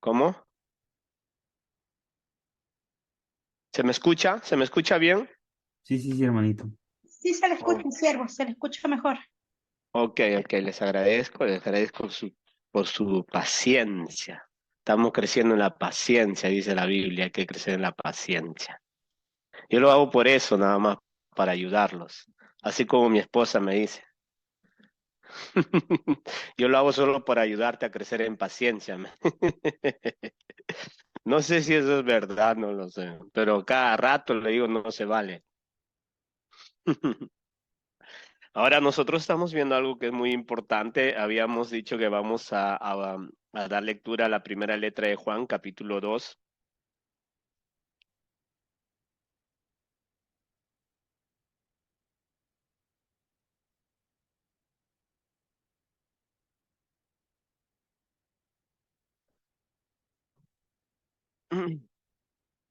¿Cómo? ¿Se me escucha? ¿Se me escucha bien? Sí, sí, sí, hermanito. Sí, se le escucha, Oh, siervo, se le escucha mejor. ok, les agradezco por su paciencia. Estamos creciendo en la paciencia, dice la Biblia, hay que crecer en la paciencia. Yo lo hago por eso, nada más, para ayudarlos. Así como mi esposa me dice. Yo lo hago solo para ayudarte a crecer en paciencia. No sé si eso es verdad, no lo sé, pero cada rato le digo no se vale. Ahora nosotros estamos viendo algo que es muy importante. Habíamos dicho que vamos a dar lectura a la primera letra de Juan, capítulo 2.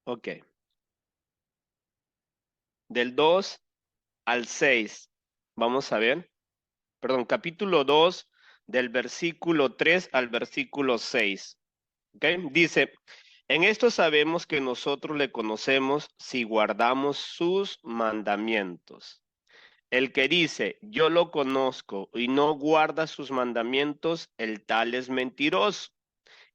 Ok, del 2 al 6. Vamos a ver. Perdón, capítulo 2, del versículo 3 al versículo 6. ¿Ok? Dice, en esto sabemos que nosotros le conocemos si guardamos sus mandamientos. El que dice, yo lo conozco y no guarda sus mandamientos, el tal es mentiroso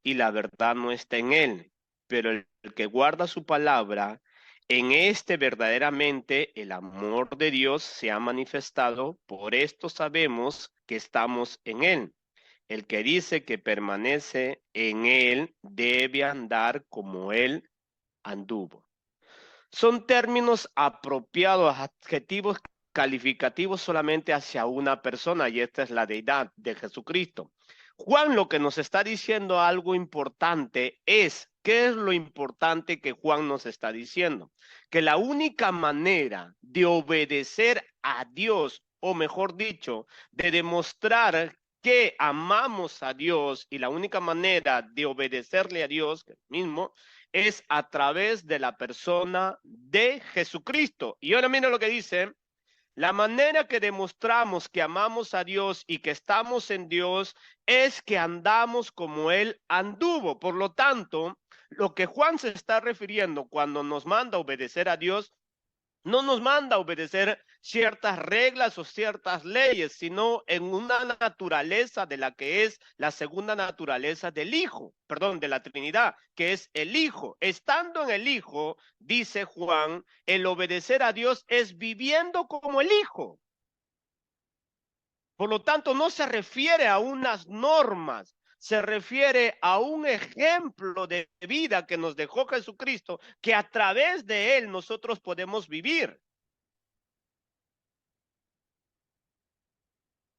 y la verdad no está en él. Pero el que guarda su palabra, en este verdaderamente el amor de Dios se ha manifestado, por esto sabemos que estamos en él. El que dice que permanece en él debe andar como él anduvo. Son términos apropiados, adjetivos calificativos solamente hacia una persona, y esta es la deidad de Jesucristo. Juan lo que nos está diciendo algo importante es, ¿qué es lo importante que Juan nos está diciendo? Que la única manera de obedecer a Dios, o mejor dicho, de demostrar que amamos a Dios y la única manera de obedecerle a Dios mismo es a través de la persona de Jesucristo. Y ahora mira lo que dice, la manera que demostramos que amamos a Dios y que estamos en Dios es que andamos como Él anduvo. Por lo tanto, lo que Juan se está refiriendo cuando nos manda a obedecer a Dios no nos manda a obedecer ciertas reglas o ciertas leyes, sino en una naturaleza de la que es la segunda naturaleza del Hijo, perdón, de la Trinidad, que es el Hijo. Estando en el Hijo, dice Juan, el obedecer a Dios es viviendo como el Hijo. Por lo tanto, no se refiere a unas normas, se refiere a un ejemplo de vida que nos dejó Jesucristo, que a través de él nosotros podemos vivir.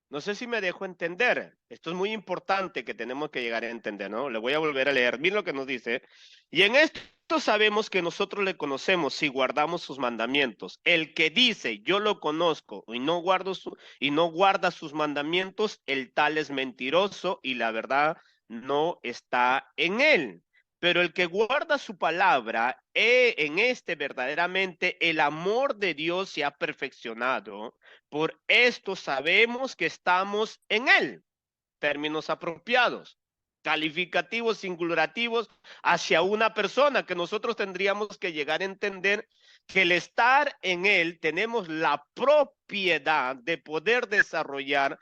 No sé si me dejo entender. Esto es muy importante que tenemos que llegar a entender, ¿no? Le voy a volver a leer. Miren lo que nos dice. Y en esto sabemos que nosotros le conocemos si guardamos sus mandamientos. El que dice, yo lo conozco y no guarda sus mandamientos, el tal es mentiroso y la verdad no está en él. Pero el que guarda su palabra, en este verdaderamente el amor de Dios se ha perfeccionado. Por esto sabemos que estamos en él. Términos apropiados, calificativos, singulativos hacia una persona que nosotros tendríamos que llegar a entender que el estar en él tenemos la propiedad de poder desarrollar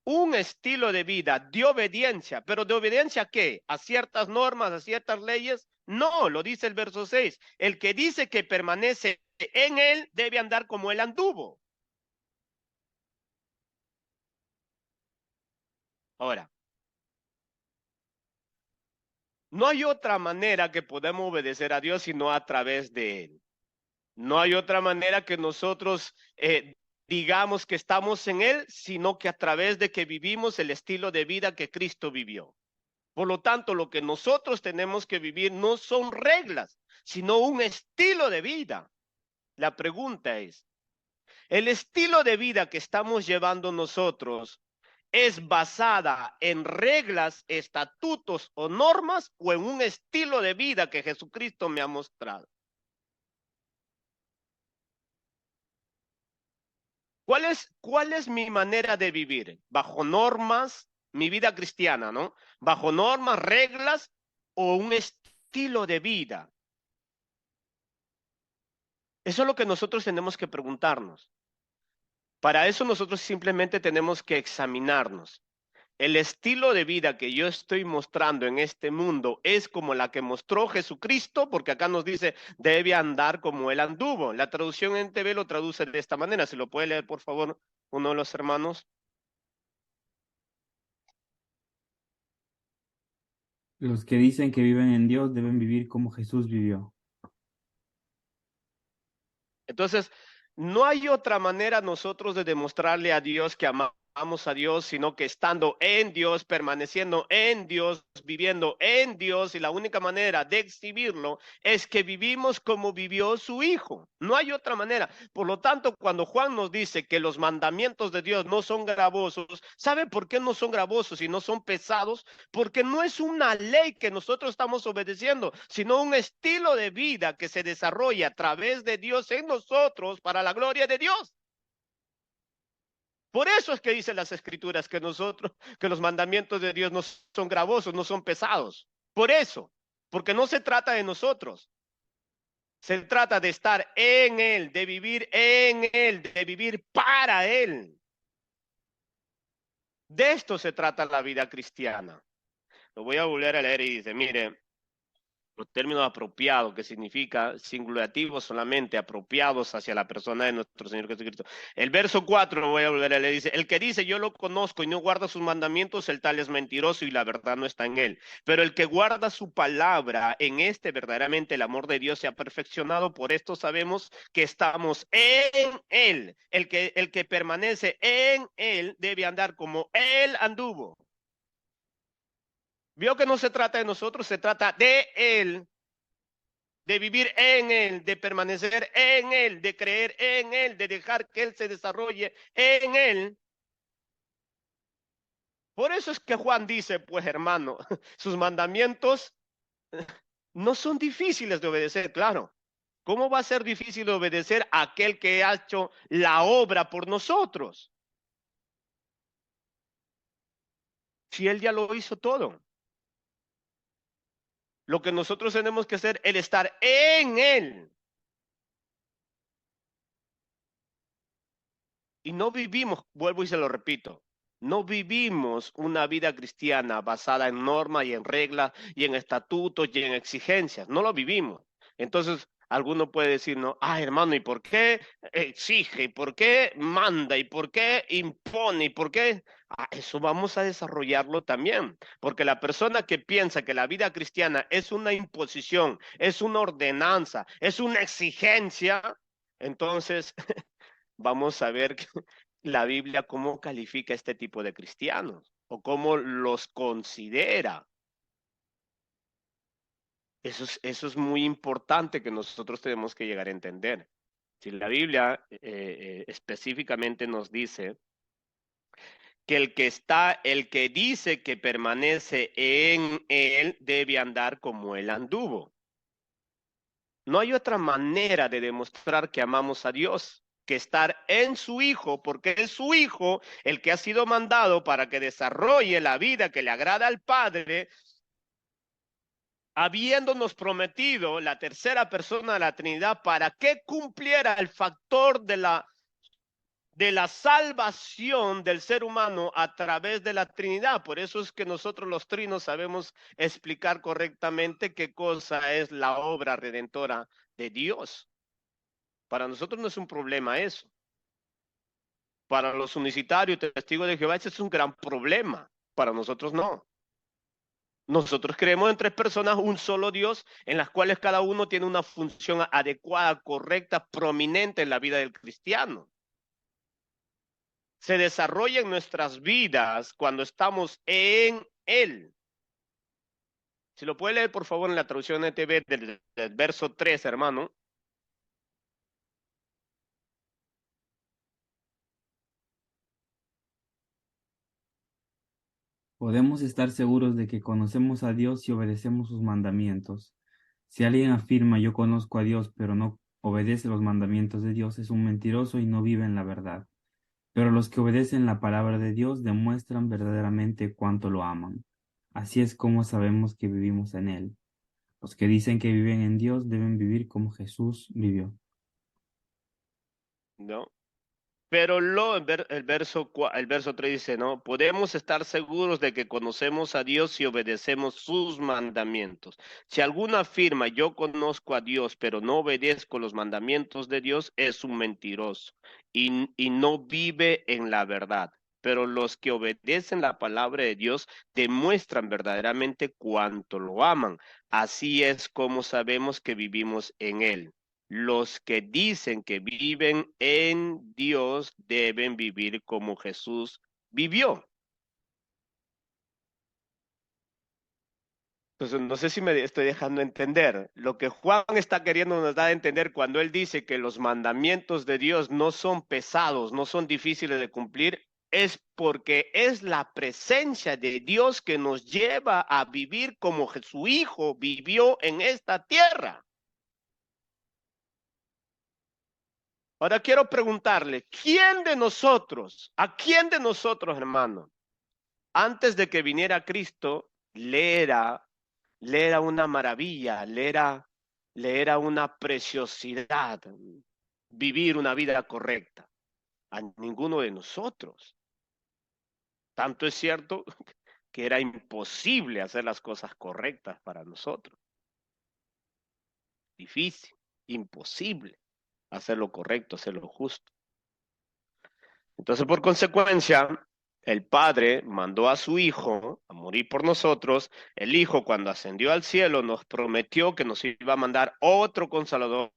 un estilo de vida de obediencia, pero ¿de obediencia a qué? ¿A ciertas normas, a ciertas leyes? No, lo dice el verso 6. El que dice que permanece en él debe andar como él anduvo. Ahora, no hay otra manera que podamos obedecer a Dios sino a través de Él. No hay otra manera que nosotros digamos que estamos en Él, sino que a través de que vivimos el estilo de vida que Cristo vivió. Por lo tanto, lo que nosotros tenemos que vivir no son reglas, sino un estilo de vida. La pregunta es, ¿el estilo de vida que estamos llevando nosotros es basada en reglas, estatutos o normas o en un estilo de vida que Jesucristo me ha mostrado? ¿Cuál es mi manera de vivir? Bajo normas, mi vida cristiana, ¿no? Bajo normas, reglas, o un estilo de vida? Eso es lo que nosotros tenemos que preguntarnos. Para eso nosotros simplemente tenemos que examinarnos. El estilo de vida que yo estoy mostrando en este mundo es como la que mostró Jesucristo, porque acá nos dice, debe andar como él anduvo. La traducción en TV lo traduce de esta manera. ¿Se lo puede leer, por favor, uno de los hermanos? Los que dicen que viven en Dios deben vivir como Jesús vivió. Entonces, no hay otra manera nosotros de demostrarle a Dios que amamos a Dios, sino que estando en Dios, permaneciendo en Dios, viviendo en Dios, y la única manera de exhibirlo es que vivimos como vivió su Hijo. No hay otra manera. Por lo tanto, cuando Juan nos dice que los mandamientos de Dios no son gravosos, ¿sabe por qué no son gravosos y no son pesados? Porque no es una ley que nosotros estamos obedeciendo, sino un estilo de vida que se desarrolla a través de Dios en nosotros para la gloria de Dios. Por eso es que dicen las escrituras que que los mandamientos de Dios no son gravosos, no son pesados. Por eso, porque no se trata de nosotros. Se trata de estar en Él, de vivir en Él, de vivir para Él. De esto se trata la vida cristiana. Lo voy a volver a leer y dice, mire, los términos apropiados, que significa singulativo solamente, apropiados hacia la persona de nuestro Señor Jesucristo. El verso 4, lo voy a volver a leer, dice, el que dice yo lo conozco y no guarda sus mandamientos, el tal es mentiroso y la verdad no está en él. Pero el que guarda su palabra, en este verdaderamente el amor de Dios se ha perfeccionado, por esto sabemos que estamos en él. El que permanece en él debe andar como él anduvo. Vio que no se trata de nosotros, se trata de Él, de vivir en Él, de permanecer en Él, de creer en Él, de dejar que Él se desarrolle en Él. Por eso es que Juan dice, pues hermano, sus mandamientos no son difíciles de obedecer, claro. ¿Cómo va a ser difícil de obedecer a aquel que ha hecho la obra por nosotros? Si Él ya lo hizo todo. Lo que nosotros tenemos que hacer es estar en Él. Y no vivimos, vuelvo y se lo repito, no vivimos una vida cristiana basada en normas y en reglas y en estatutos y en exigencias. No lo vivimos. Entonces, alguno puede decir, no, hermano, ¿y por qué exige? ¿Y por qué manda? ¿Y por qué impone? ¿Y por qué? Eso vamos a desarrollarlo también. Porque la persona que piensa que la vida cristiana es una imposición, es una ordenanza, es una exigencia, entonces vamos a ver la Biblia cómo califica este tipo de cristianos o cómo los considera. Eso es muy importante que nosotros tenemos que llegar a entender. Si la Biblia específicamente nos dice que el que dice que permanece en él debe andar como él anduvo. No hay otra manera de demostrar que amamos a Dios que estar en su Hijo, porque es su Hijo el que ha sido mandado para que desarrolle la vida que le agrada al Padre, habiéndonos prometido la tercera persona de la Trinidad para que cumpliera el factor de la salvación del ser humano a través de la Trinidad. Por eso es que nosotros los trinos sabemos explicar correctamente qué cosa es la obra redentora de Dios. Para nosotros no es un problema eso. Para los unicitarios, testigos de Jehová, ese es un gran problema. Para nosotros no. Nosotros creemos en tres personas, un solo Dios, en las cuales cada uno tiene una función adecuada, correcta, prominente en la vida del cristiano. Se desarrolla en nuestras vidas cuando estamos en Él. Si lo puede leer, por favor, en la traducción NTV del verso 3, hermano. Podemos estar seguros de que conocemos a Dios y obedecemos sus mandamientos. Si alguien afirma yo conozco a Dios, pero no obedece los mandamientos de Dios, es un mentiroso y no vive en la verdad. Pero los que obedecen la palabra de Dios demuestran verdaderamente cuánto lo aman. Así es como sabemos que vivimos en Él. Los que dicen que viven en Dios deben vivir como Jesús vivió. ¿no? Pero el verso 3 dice, ¿no? Podemos estar seguros de que conocemos a Dios y obedecemos sus mandamientos. Si alguno afirma, yo conozco a Dios, pero no obedezco los mandamientos de Dios, es un mentiroso y no vive en la verdad. Pero los que obedecen la palabra de Dios demuestran verdaderamente cuánto lo aman. Así es como sabemos que vivimos en Él. Los que dicen que viven en Dios deben vivir como Jesús vivió. Entonces, no sé si me estoy dejando entender. Lo que Juan está queriendo nos dar a entender cuando él dice que los mandamientos de Dios no son pesados, no son difíciles de cumplir, es porque es la presencia de Dios que nos lleva a vivir como su Hijo vivió en esta tierra. Ahora quiero preguntarle, a quién de nosotros, hermano, antes de que viniera Cristo, le era una maravilla, le era una preciosidad vivir una vida correcta? A ninguno de nosotros. Tanto es cierto que era imposible hacer las cosas correctas para nosotros. Difícil, imposible hacer lo correcto, hacer lo justo. Entonces, por consecuencia, el Padre mandó a su Hijo a morir por nosotros. El Hijo, cuando ascendió al cielo, nos prometió que nos iba a mandar otro Consolador,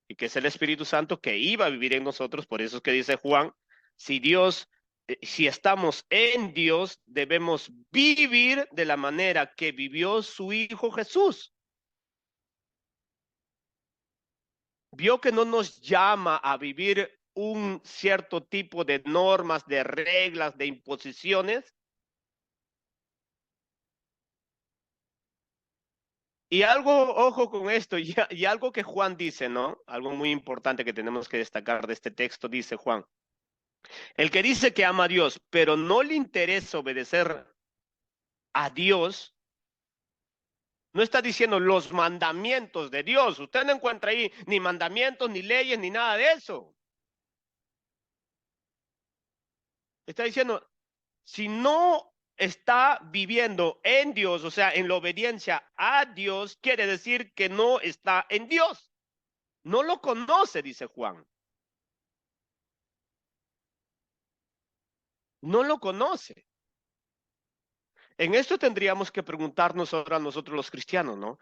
y que es el Espíritu Santo, que iba a vivir en nosotros. Por eso es que dice Juan, si estamos en Dios, debemos vivir de la manera que vivió su Hijo Jesús. Vio que no nos llama a vivir un cierto tipo de normas, de reglas, de imposiciones. Y algo, ojo con esto, y algo que Juan dice, ¿no? Algo muy importante que tenemos que destacar de este texto, dice Juan. El que dice que ama a Dios, pero no le interesa obedecer a Dios, no está diciendo los mandamientos de Dios. Usted no encuentra ahí ni mandamientos, ni leyes, ni nada de eso. Está diciendo, si no está viviendo en Dios, o sea, en la obediencia a Dios, quiere decir que no está en Dios. No lo conoce, dice Juan. No lo conoce. En esto tendríamos que preguntarnos ahora nosotros los cristianos, ¿no?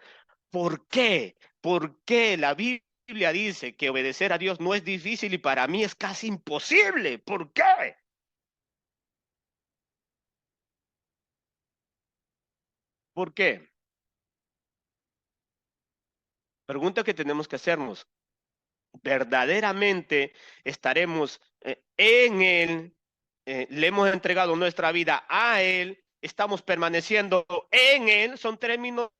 ¿Por qué? ¿Por qué la Biblia dice que obedecer a Dios no es difícil y para mí es casi imposible? ¿Por qué? ¿Por qué? Pregunta que tenemos que hacernos. ¿Verdaderamente estaremos en Él? ¿Le hemos entregado nuestra vida a Él? ¿Estamos permaneciendo en Él? Son términos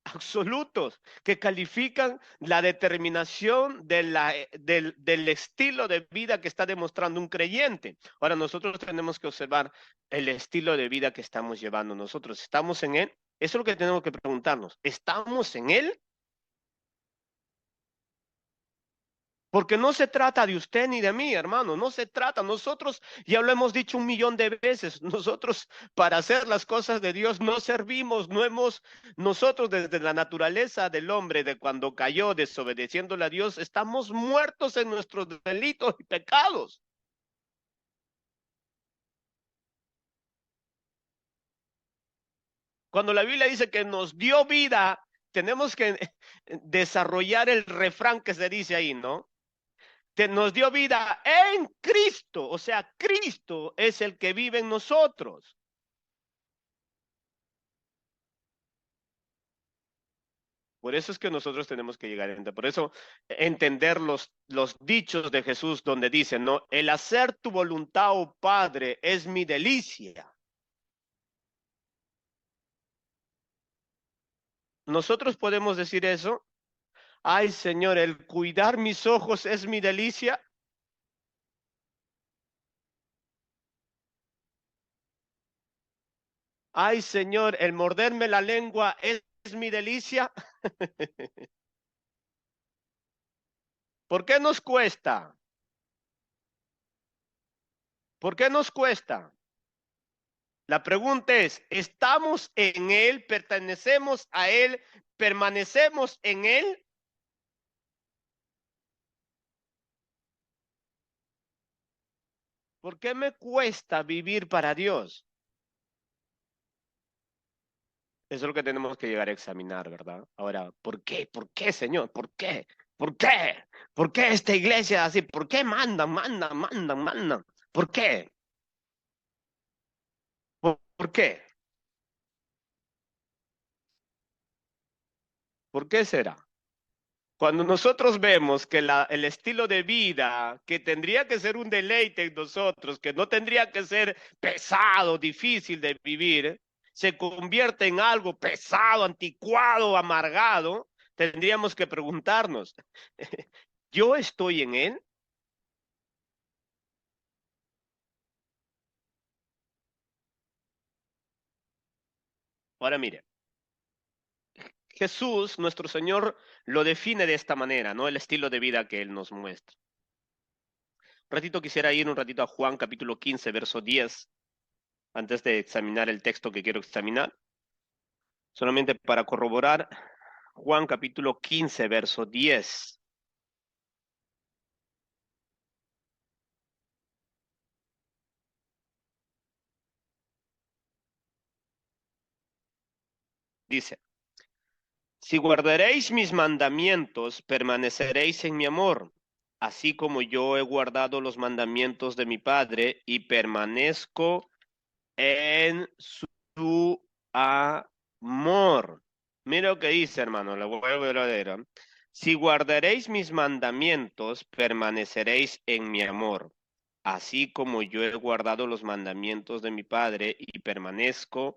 absolutos que califican la determinación del estilo de vida que está demostrando un creyente. Ahora nosotros tenemos que observar el estilo de vida que estamos llevando nosotros. ¿Estamos en Él? Eso es lo que tenemos que preguntarnos. ¿Estamos en Él? Porque no se trata de usted ni de mí, hermano, no se trata. Nosotros, ya lo hemos dicho 1.000.000 de veces, nosotros para hacer las cosas de Dios no servimos, nosotros desde la naturaleza del hombre, de cuando cayó desobedeciéndole a Dios, estamos muertos en nuestros delitos y pecados. Cuando la Biblia dice que nos dio vida, tenemos que desarrollar el refrán que se dice ahí, ¿no? Nos dio vida en Cristo, o sea, Cristo es el que vive en nosotros. Por eso es que nosotros tenemos que llegar a entender, por eso entender los dichos de Jesús donde dicen, ¿no? El hacer tu voluntad, oh Padre, es mi delicia. Nosotros podemos decir eso. Ay, Señor, el cuidar mis ojos es mi delicia. Ay, Señor, el morderme la lengua es mi delicia. ¿Por qué nos cuesta? ¿Por qué nos cuesta? La pregunta es, ¿estamos en Él? ¿Pertenecemos a Él? ¿Permanecemos en Él? ¿Por qué me cuesta vivir para Dios? Eso es lo que tenemos que llegar a examinar, ¿verdad? Ahora, ¿por qué? ¿Por qué, Señor? ¿Por qué? ¿Por qué? ¿Por qué esta iglesia así? ¿Por qué mandan? ¿Por qué? ¿Por qué? ¿Por qué será? Cuando nosotros vemos que el estilo de vida que tendría que ser un deleite en nosotros, que no tendría que ser pesado, difícil de vivir, se convierte en algo pesado, anticuado, amargado, tendríamos que preguntarnos, ¿yo estoy en él? Ahora mire, Jesús, nuestro Señor, lo define de esta manera, ¿no? El estilo de vida que Él nos muestra. Un ratito quisiera ir un ratito a Juan capítulo 15, verso 10, antes de examinar el texto que quiero examinar. Solamente para corroborar, Juan capítulo 15, verso 10. Dice, si guardaréis mis mandamientos, permaneceréis en mi amor, así como yo he guardado los mandamientos de mi Padre y permanezco en su amor. Mira lo que dice, hermano, lo vuelvo a leer. Si guardaréis mis mandamientos, permaneceréis en mi amor, así como yo he guardado los mandamientos de mi Padre y permanezco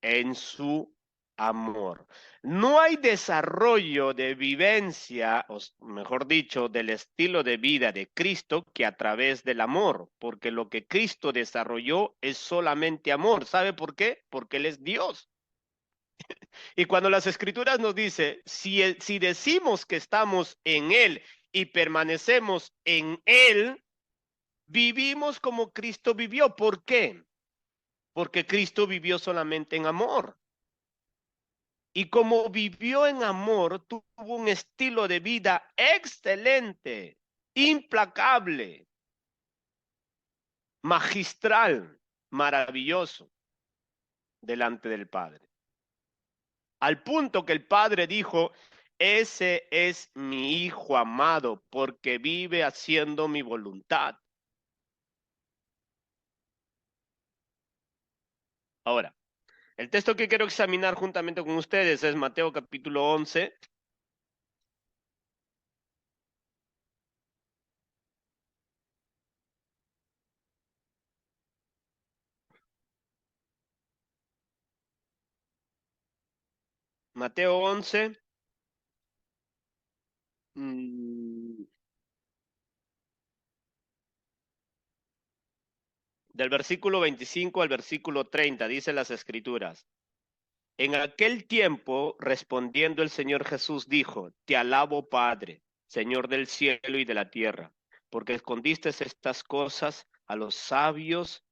en su amor. No hay desarrollo de vivencia, o mejor dicho, del estilo de vida de Cristo que a través del amor, porque lo que Cristo desarrolló es solamente amor. ¿Sabe por qué? Porque Él es Dios. Y cuando las Escrituras nos dice, si decimos que estamos en Él y permanecemos en Él, vivimos como Cristo vivió. ¿Por qué? Porque Cristo vivió solamente en amor. Y como vivió en amor, tuvo un estilo de vida excelente, implacable, magistral, maravilloso delante del Padre. Al punto que el Padre dijo, ese es mi Hijo amado, porque vive haciendo mi voluntad. Ahora, el texto que quiero examinar juntamente con ustedes es Mateo capítulo 11. Mateo 11. Del versículo 25 al versículo 30, dice las Escrituras. En aquel tiempo, respondiendo el Señor Jesús, dijo, te alabo, Padre, Señor del cielo y de la tierra, porque escondiste estas cosas a los sabios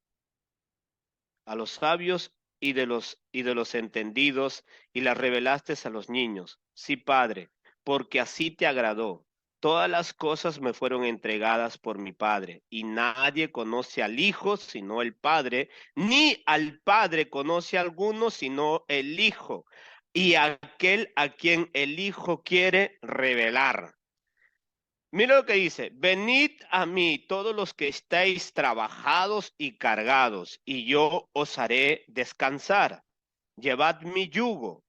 y de los entendidos, y las revelaste a los niños. Sí, Padre, porque así te agradó. Todas las cosas me fueron entregadas por mi Padre, y nadie conoce al Hijo sino el Padre, ni al Padre conoce a alguno sino el Hijo, y aquel a quien el Hijo quiere revelar. Mira lo que dice, venid a mí todos los que estáis trabajados y cargados, y yo os haré descansar. Llevad mi yugo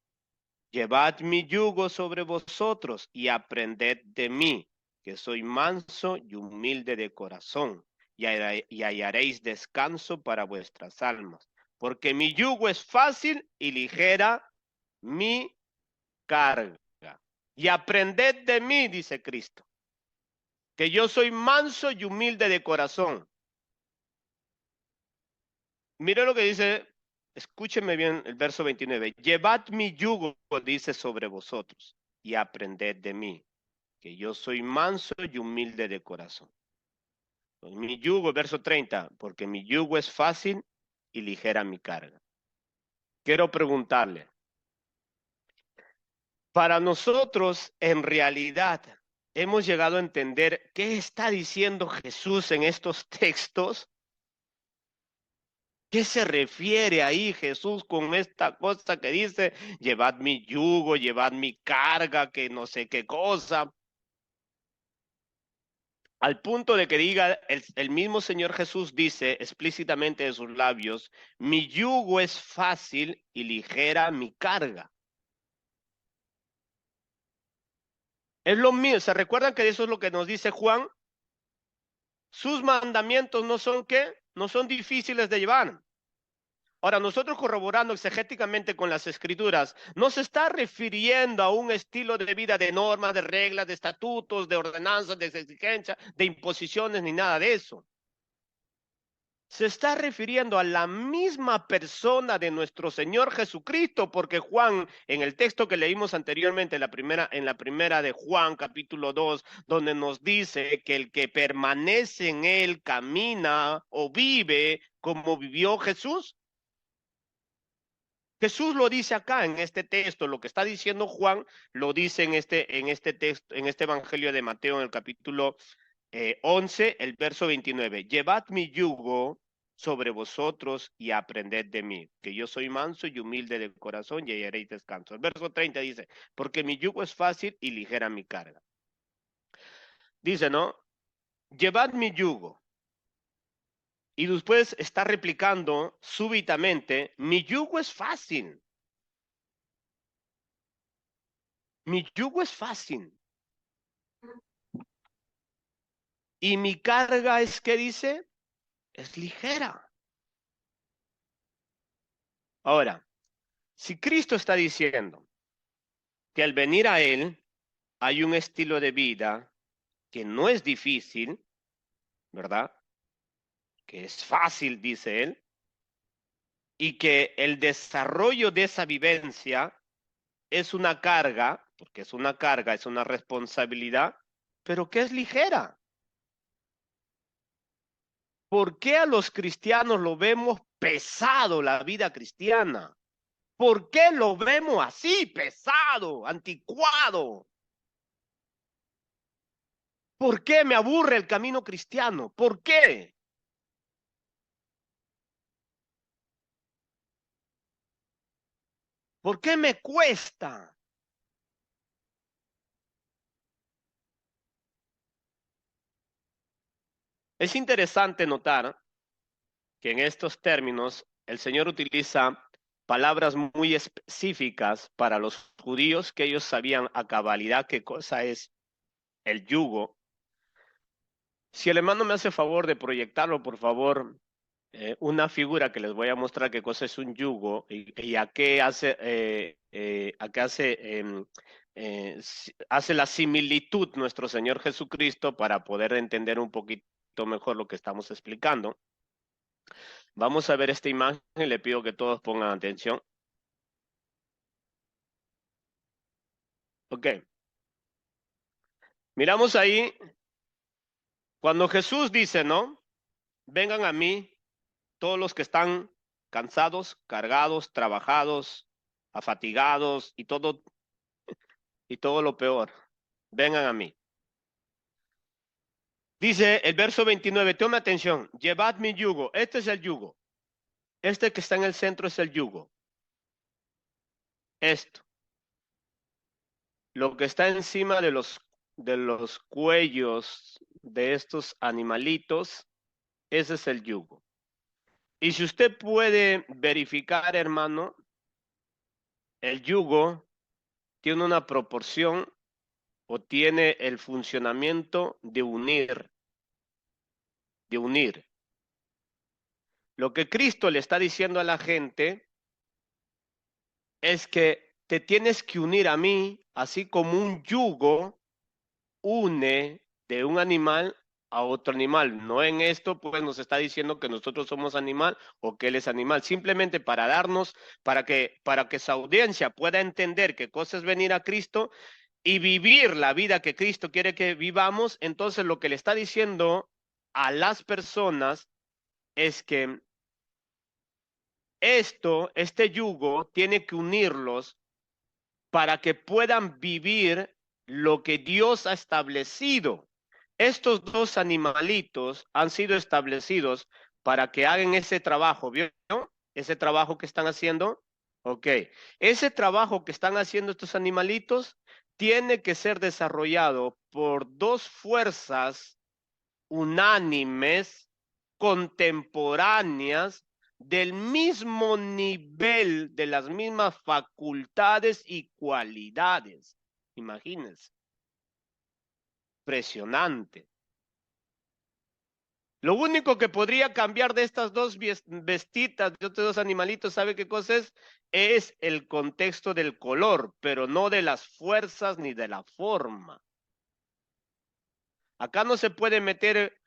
sobre vosotros y aprended de mí, que soy manso y humilde de corazón, y hallaréis descanso para vuestras almas, porque mi yugo es fácil y ligera mi carga. Y aprended de mí, dice Cristo, que yo soy manso y humilde de corazón. Mira lo que dice escúcheme bien el verso 29. Llevad mi yugo, dice, sobre vosotros y aprended de mí, que yo soy manso y humilde de corazón. Pues mi yugo, verso 30, porque mi yugo es fácil y ligera mi carga. Quiero preguntarle, para nosotros, en realidad, hemos llegado a entender qué está diciendo Jesús en estos textos. ¿Qué se refiere ahí Jesús con esta cosa que dice, llevad mi yugo, llevad mi carga, que no sé qué cosa? Al punto de que diga, el mismo Señor Jesús dice explícitamente de sus labios, mi yugo es fácil y ligera mi carga. Es lo mío. ¿Se recuerdan que eso es lo que nos dice Juan? Sus mandamientos no son ¿qué? No son difíciles de llevar. Ahora, nosotros corroborando exegéticamente con las escrituras, no se está refiriendo a un estilo de vida de normas, de reglas, de estatutos, de ordenanzas, de exigencias, de imposiciones, ni nada de eso. Se está refiriendo a la misma persona de nuestro Señor Jesucristo, porque Juan, en el texto que leímos anteriormente, en la primera de Juan, capítulo 2, donde nos dice que el que permanece en él camina o vive como vivió Jesús. Jesús lo dice acá en este texto, lo que está diciendo Juan lo dice en este texto, en este evangelio de Mateo, en el capítulo 11, el verso 29. Llevad mi yugo sobre vosotros y aprended de mí, que yo soy manso y humilde de corazón y hallaréis descanso. El verso 30 dice, porque mi yugo es fácil y ligera mi carga. Dice, ¿no? Llevad mi yugo. Y después está replicando súbitamente, mi yugo es fácil. Mi yugo es fácil. Y mi carga es, ¿qué dice? Es ligera. Ahora, si Cristo está diciendo que al venir a Él hay un estilo de vida que no es difícil, ¿verdad? Que es fácil, dice Él, y que el desarrollo de esa vivencia es una carga, porque es una carga, es una responsabilidad, pero que es ligera. ¿Por qué a los cristianos lo vemos pesado la vida cristiana? ¿Por qué lo vemos así, pesado, anticuado? ¿Por qué me aburre el camino cristiano? ¿Por qué? ¿Por qué me cuesta? Es interesante notar que en estos términos el Señor utiliza palabras muy específicas para los judíos, que ellos sabían a cabalidad qué cosa es el yugo. Si el hermano me hace favor de proyectarlo, por favor, una figura que les voy a mostrar qué cosa es un yugo y a qué hace, hace la similitud nuestro Señor Jesucristo para poder entender un poquito mejor lo que estamos explicando. Vamos a ver esta imagen, le pido que todos pongan atención. Ok. Miramos ahí, cuando Jesús dice, ¿no? Vengan a mí todos los que están cansados, cargados, trabajados, afatigados y todo lo peor. Vengan a mí. Dice el verso 29, tome atención, llevad mi yugo, este es el yugo. Este que está en el centro es el yugo. Esto. Lo que está encima de los cuellos de estos animalitos, ese es el yugo. Y si usted puede verificar, hermano, el yugo tiene una proporción o tiene el funcionamiento de unir, de unir. Lo que Cristo le está diciendo a la gente es que te tienes que unir a mí, así como un yugo une de un animal a otro animal. No en esto, pues nos está diciendo que nosotros somos animal o que él es animal. Simplemente para darnos, para que su audiencia pueda entender qué cosa es venir a Cristo y vivir la vida que Cristo quiere que vivamos. Entonces lo que le está diciendo a las personas es que este yugo tiene que unirlos para que puedan vivir lo que Dios ha establecido. Estos dos animalitos han sido establecidos para que hagan ese trabajo, ¿vio? Ese trabajo que están haciendo. Ok, ese trabajo que están haciendo estos animalitos tiene que ser desarrollado por dos fuerzas unánimes, contemporáneas, del mismo nivel, de las mismas facultades y cualidades. Imagínense, impresionante. Lo único que podría cambiar de estas dos vestitas, de estos dos animalitos, ¿sabe qué cosa es? Es el contexto del color, pero no de las fuerzas ni de la forma. Acá no se puede meter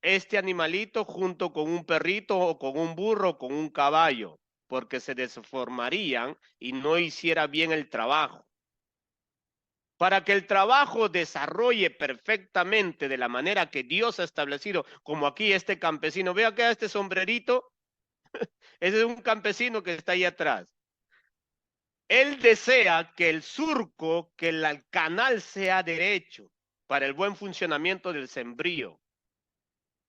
este animalito junto con un perrito o con un burro o con un caballo, porque se desformarían y no hiciera bien el trabajo. Para que el trabajo desarrolle perfectamente de la manera que Dios ha establecido, como aquí este campesino, vea que este sombrerito, ese es un campesino que está ahí atrás. Él desea que el surco, que el canal sea derecho para el buen funcionamiento del sembrío.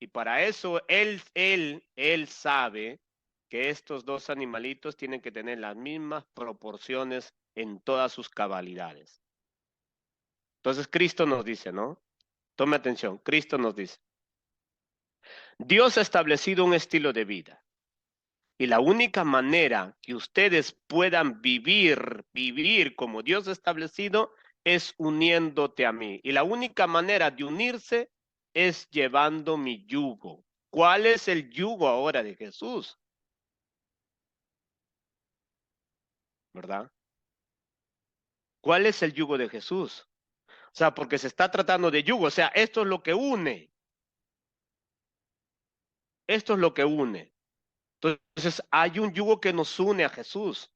Y para eso él sabe que estos dos animalitos tienen que tener las mismas proporciones en todas sus cabalidades. Entonces Cristo nos dice, ¿no? Tome atención, Cristo nos dice, Dios ha establecido un estilo de vida. Y la única manera que ustedes puedan vivir como Dios ha establecido es uniéndote a mí. Y la única manera de unirse es llevando mi yugo. ¿Cuál es el yugo ahora de Jesús? ¿Verdad? ¿Cuál es el yugo de Jesús? O sea, porque se está tratando de yugo. O sea, esto es lo que une. Esto es lo que une. Entonces, hay un yugo que nos une a Jesús.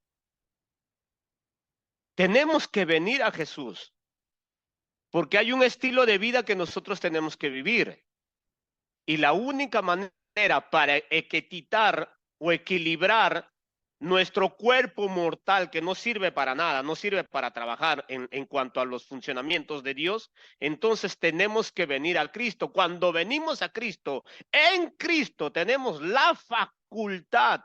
Tenemos que venir a Jesús, porque hay un estilo de vida que nosotros tenemos que vivir. Y la única manera para equititar o equilibrar nuestro cuerpo mortal, que no sirve para nada, no sirve para trabajar en cuanto a los funcionamientos de Dios, entonces tenemos que venir a Cristo. Cuando venimos a Cristo, en Cristo tenemos la facultad,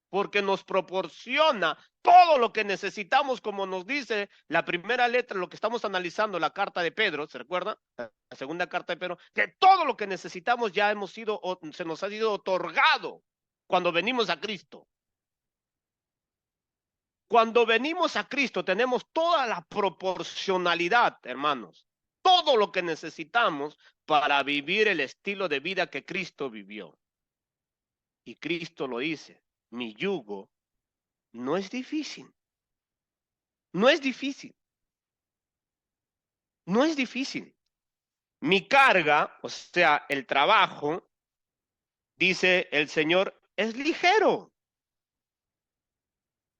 porque nos proporciona todo lo que necesitamos, como nos dice la primera letra, lo que estamos analizando, la carta de Pedro, ¿se recuerda? La segunda carta de Pedro, que todo lo que necesitamos ya hemos sido, se nos ha sido otorgado cuando venimos a Cristo. Cuando venimos a Cristo tenemos toda la proporcionalidad, hermanos, todo lo que necesitamos para vivir el estilo de vida que Cristo vivió. Y Cristo lo dice, mi yugo no es difícil. No es difícil. No es difícil. Mi carga, o sea, el trabajo, dice el Señor, es ligero.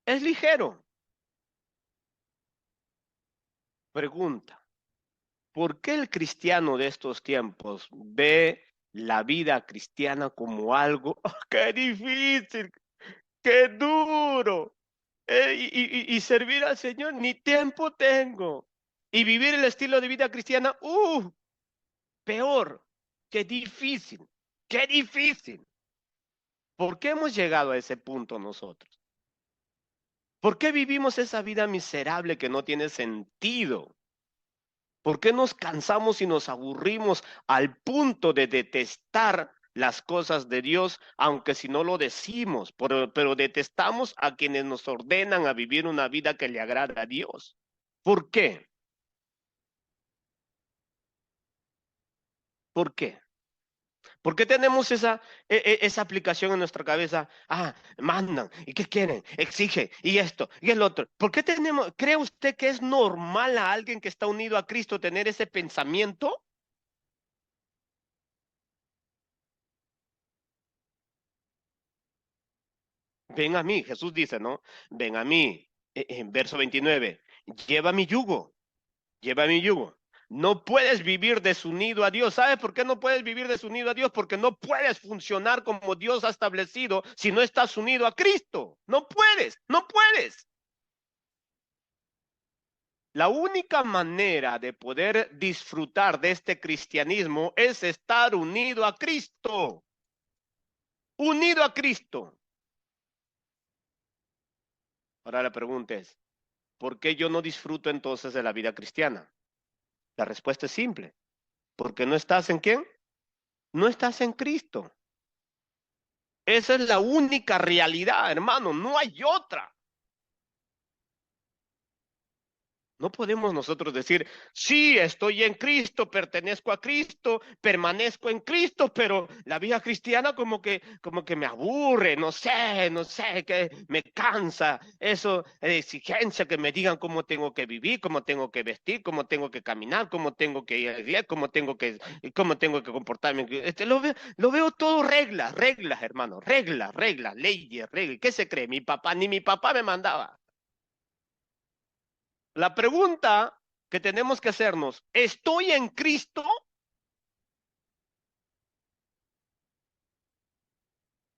Es ligero. Pregunta, ¿por qué el cristiano de estos tiempos ve la vida cristiana como algo, oh, qué difícil, qué duro? Y servir al Señor, ni tiempo tengo. Y vivir el estilo de vida cristiana, peor, qué difícil, qué difícil. ¿Por qué hemos llegado a ese punto nosotros? ¿Por qué vivimos esa vida miserable que no tiene sentido? ¿Por qué nos cansamos y nos aburrimos al punto de detestar las cosas de Dios, aunque si no lo decimos, pero detestamos a quienes nos ordenan a vivir una vida que le agrada a Dios? ¿Por qué? ¿Por qué? ¿Por qué tenemos esa aplicación en nuestra cabeza? Ah, mandan, ¿y qué quieren? Exige, y esto, y el otro. ¿Por qué tenemos, cree usted que es normal a alguien que está unido a Cristo tener ese pensamiento? Ven a mí, Jesús dice, ¿no? Ven a mí. En verso 29, lleva mi yugo, lleva mi yugo. No puedes vivir desunido a Dios. ¿Sabes por qué no puedes vivir desunido a Dios? Porque no puedes funcionar como Dios ha establecido si no estás unido a Cristo. No puedes, no puedes. La única manera de poder disfrutar de este cristianismo es estar unido a Cristo. Unido a Cristo. Ahora la pregunta es, ¿por qué yo no disfruto entonces de la vida cristiana? La respuesta es simple. ¿Porque no estás en quién? No estás en Cristo. Esa es la única realidad, hermano. No hay otra. No podemos nosotros decir, sí, estoy en Cristo, pertenezco a Cristo, permanezco en Cristo, pero la vida cristiana como que me aburre, no sé, que me cansa eso, exigencia que me digan cómo tengo que vivir, cómo tengo que vestir, cómo tengo que caminar, cómo tengo que ir a la iglesia, cómo tengo que comportarme. Lo veo todo reglas, hermano, reglas, leyes. ¿Qué se cree? Ni mi papá me mandaba. La pregunta que tenemos que hacernos, ¿estoy en Cristo?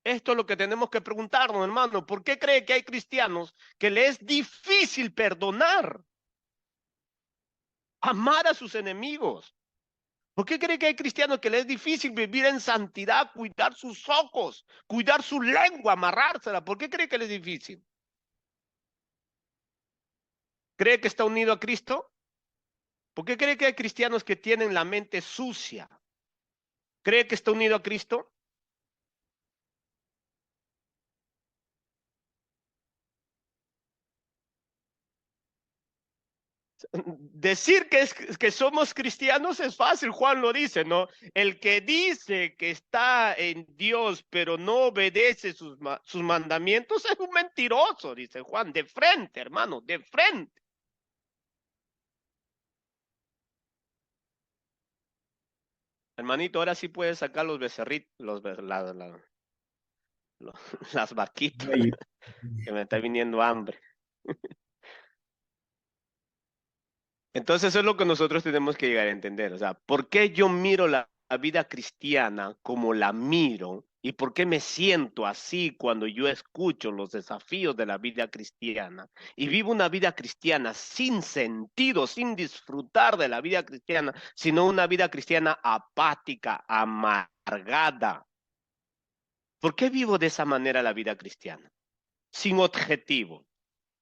Esto es lo que tenemos que preguntarnos, hermano. ¿Por qué cree que hay cristianos que les es difícil perdonar, amar a sus enemigos? ¿Por qué cree que hay cristianos que les es difícil vivir en santidad, cuidar sus ojos, cuidar su lengua, amarrársela? ¿Por qué cree que les es difícil? ¿Cree que está unido a Cristo? ¿Por qué cree que hay cristianos que tienen la mente sucia? ¿Cree que está unido a Cristo? Decir que somos cristianos es fácil, Juan lo dice, ¿no? El que dice que está en Dios, pero no obedece sus mandamientos, es un mentiroso, dice Juan, de frente, hermano, de frente. Hermanito, ahora sí puedes sacar los becerritos, las vaquitas, Ay, que me está viniendo hambre. Entonces eso es lo que nosotros tenemos que llegar a entender. O sea, ¿por qué yo miro la vida cristiana como la miro? ¿Y por qué me siento así cuando yo escucho los desafíos de la vida cristiana? Y vivo una vida cristiana sin sentido, sin disfrutar de la vida cristiana, sino una vida cristiana apática, amargada. ¿Por qué vivo de esa manera la vida cristiana? Sin objetivo.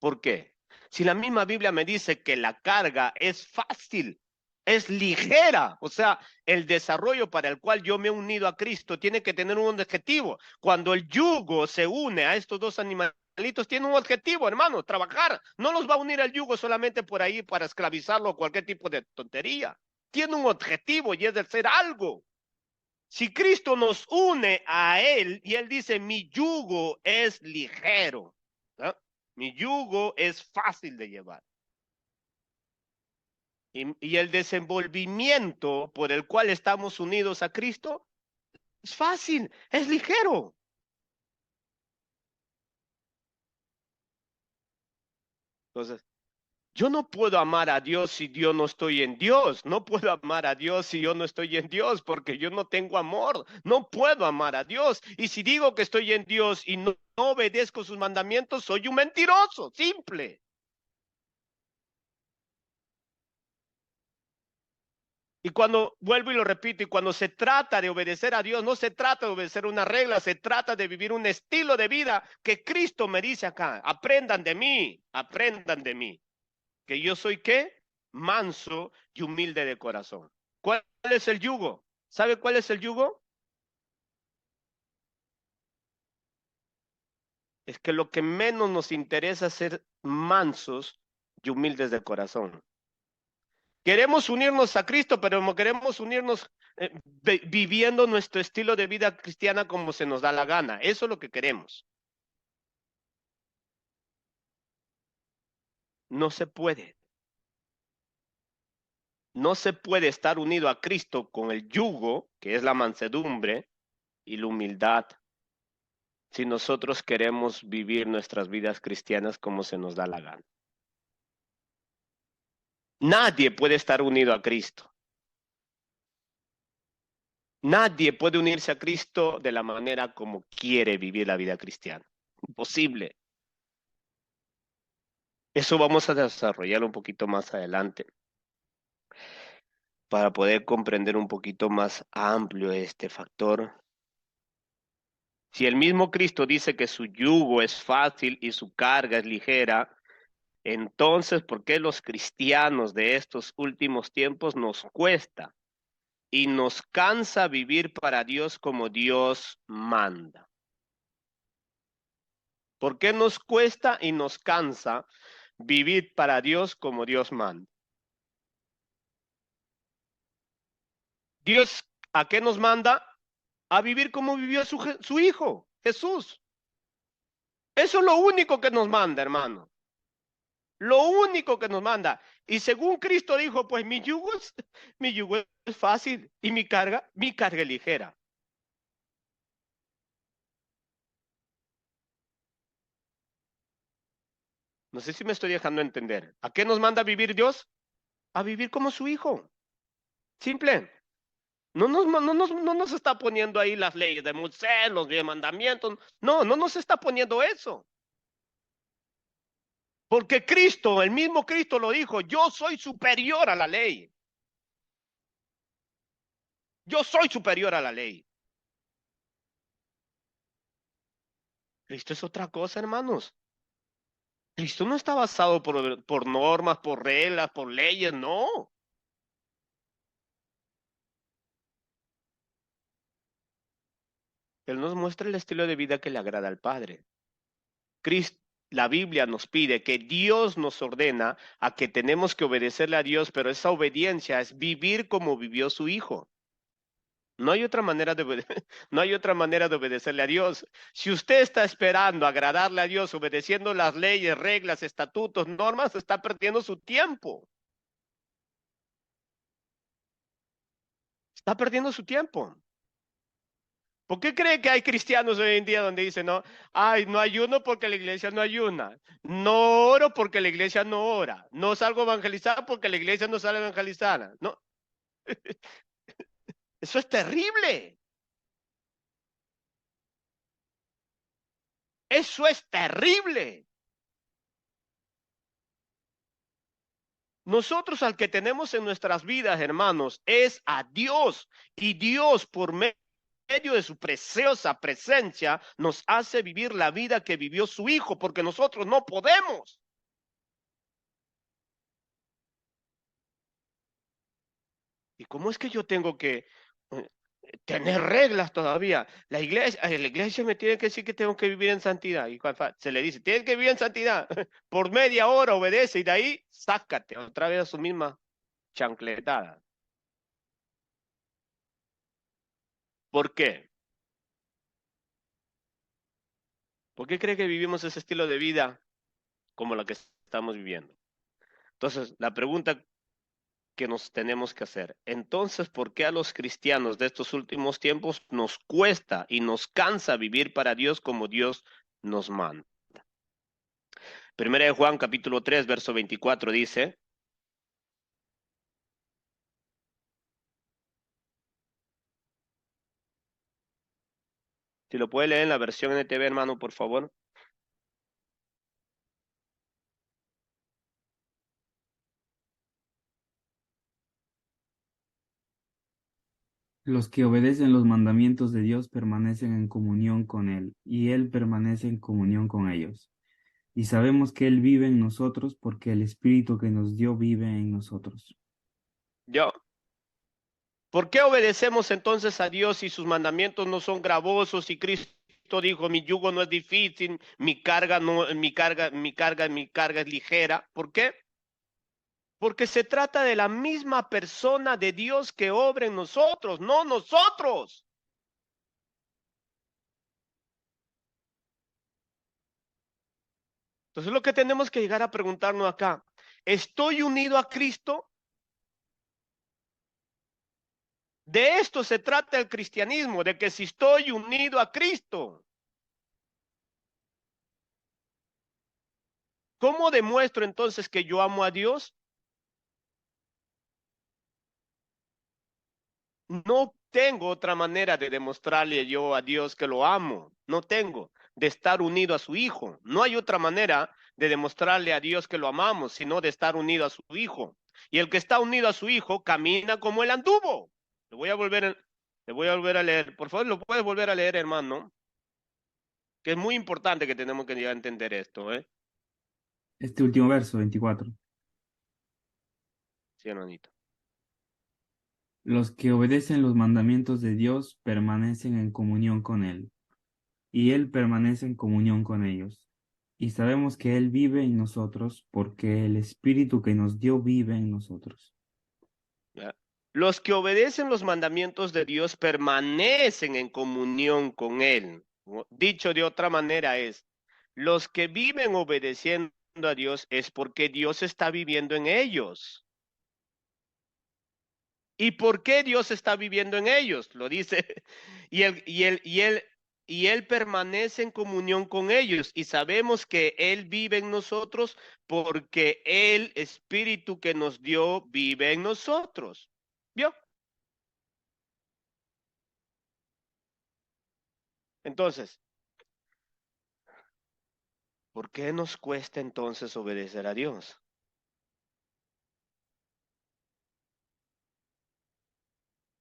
¿Por qué? Si la misma Biblia me dice que la carga es fácil, es ligera, o sea, el desarrollo para el cual yo me he unido a Cristo tiene que tener un objetivo. Cuando el yugo se une a estos dos animalitos, tiene un objetivo, hermano, trabajar. No los va a unir al yugo solamente por ahí para esclavizarlo o cualquier tipo de tontería. Tiene un objetivo y es de ser algo. Si Cristo nos une a Él y Él dice, mi yugo es ligero, ¿no? Mi yugo es fácil de llevar. Y el desenvolvimiento por el cual estamos unidos a Cristo es fácil, es ligero. Entonces, yo no puedo amar a Dios si yo no estoy en Dios. No puedo amar a Dios si yo no estoy en Dios porque yo no tengo amor. No puedo amar a Dios. Y si digo que estoy en Dios y no obedezco sus mandamientos, soy un mentiroso, simple. Y cuando vuelvo y lo repito, y cuando se trata de obedecer a Dios, no se trata de obedecer una regla, se trata de vivir un estilo de vida que Cristo me dice acá. Aprendan de mí, que yo soy ¿qué? Manso y humilde de corazón. ¿Cuál es el yugo? ¿Sabe cuál es el yugo? Es que lo que menos nos interesa es ser mansos y humildes de corazón. Queremos unirnos a Cristo, pero no queremos unirnos viviendo nuestro estilo de vida cristiana como se nos da la gana. Eso es lo que queremos. No se puede. No se puede estar unido a Cristo con el yugo, que es la mansedumbre y la humildad. si nosotros queremos vivir nuestras vidas cristianas como se nos da la gana. Nadie puede estar unido a Cristo. Nadie puede unirse a Cristo de la manera como quiere vivir la vida cristiana. Imposible. Eso vamos a desarrollar un poquito más adelante para poder comprender un poquito más amplio este factor. Si el mismo Cristo dice que su yugo es fácil y su carga es ligera, entonces, ¿por qué los cristianos de estos últimos tiempos nos cuesta y nos cansa vivir para Dios como Dios manda? ¿Por qué nos cuesta y nos cansa vivir para Dios como Dios manda? Dios, ¿a qué nos manda? A vivir como vivió su Hijo, Jesús. Eso es lo único que nos manda, hermano. Lo único que nos manda. Y según Cristo dijo, pues mi yugo es fácil y mi carga es ligera. No sé si me estoy dejando entender. ¿A qué nos manda vivir Dios? A vivir como su Hijo. Simple. No nos está poniendo ahí las leyes de Moisés, los 10 mandamientos. No nos está poniendo eso. Porque Cristo, el mismo Cristo lo dijo, yo soy superior a la ley. Yo soy superior a la ley. Cristo es otra cosa, hermanos. Cristo no está basado por normas, por reglas, por leyes, no. Él nos muestra el estilo de vida que le agrada al Padre. Cristo, la Biblia nos pide que Dios nos ordena a que tenemos que obedecerle a Dios, pero esa obediencia es vivir como vivió su Hijo. No hay otra manera no hay otra manera de obedecerle a Dios. Si usted está esperando agradarle a Dios obedeciendo las leyes, reglas, estatutos, normas, está perdiendo su tiempo. Está perdiendo su tiempo. ¿Por qué cree que hay cristianos hoy en día donde dicen, no, ay, no ayuno porque la iglesia no ayuna, no oro porque la iglesia no ora, no salgo a evangelizar porque la iglesia no sale a evangelizar? No, eso es terrible. Eso es terrible. Nosotros al que tenemos en nuestras vidas, hermanos, es a Dios. Y Dios, por medio de su preciosa presencia, nos hace vivir la vida que vivió su Hijo, porque nosotros no podemos. ¿Y cómo es que yo tengo que tener reglas todavía? La iglesia me tiene que decir que tengo que vivir en santidad. Y se le dice, tienes que vivir en santidad. Por media hora obedece y de ahí sácate otra vez a su misma chancletada. ¿Por qué? ¿Por qué cree que vivimos ese estilo de vida como la que estamos viviendo? Entonces, la pregunta que nos tenemos que hacer, entonces, ¿por qué a los cristianos de estos últimos tiempos nos cuesta y nos cansa vivir para Dios como Dios nos manda? Primera de Juan, capítulo 3, verso 24 dice, si lo puede leer en la versión NTV, hermano, por favor. Los que obedecen los mandamientos de Dios permanecen en comunión con Él, y Él permanece en comunión con ellos. Y sabemos que Él vive en nosotros porque el Espíritu que nos dio vive en nosotros. Yo, ¿por qué obedecemos entonces a Dios si sus mandamientos no son gravosos y Cristo dijo, mi yugo no es difícil, mi carga es ligera? ¿Por qué? Porque se trata de la misma persona de Dios que obra en nosotros, no nosotros. Entonces lo que tenemos que llegar a preguntarnos acá, ¿estoy unido a Cristo? De esto se trata el cristianismo, de que si estoy unido a Cristo. ¿Cómo demuestro entonces que yo amo a Dios? No tengo otra manera de demostrarle yo a Dios que lo amo. No tengo de estar unido a su Hijo. No hay otra manera de demostrarle a Dios que lo amamos, sino de estar unido a su Hijo. Y el que está unido a su Hijo camina como él anduvo. Le voy a volver a leer. Por favor, lo puedes volver a leer, hermano. Que es muy importante que tenemos que llegar a entender esto, ¿eh? Este último verso, 24. Sí, hermanito. Los que obedecen los mandamientos de Dios permanecen en comunión con Él, y Él permanece en comunión con ellos. Y sabemos que Él vive en nosotros, porque el Espíritu que nos dio vive en nosotros. ¿Ya? Los que obedecen los mandamientos de Dios permanecen en comunión con Él. Dicho de otra manera es, los que viven obedeciendo a Dios es porque Dios está viviendo en ellos. ¿Y por qué Dios está viviendo en ellos? Lo dice, y él permanece en comunión con ellos. Y sabemos que Él vive en nosotros porque el Espíritu que nos dio vive en nosotros. ¿Vio? Entonces, ¿por qué nos cuesta entonces obedecer a Dios?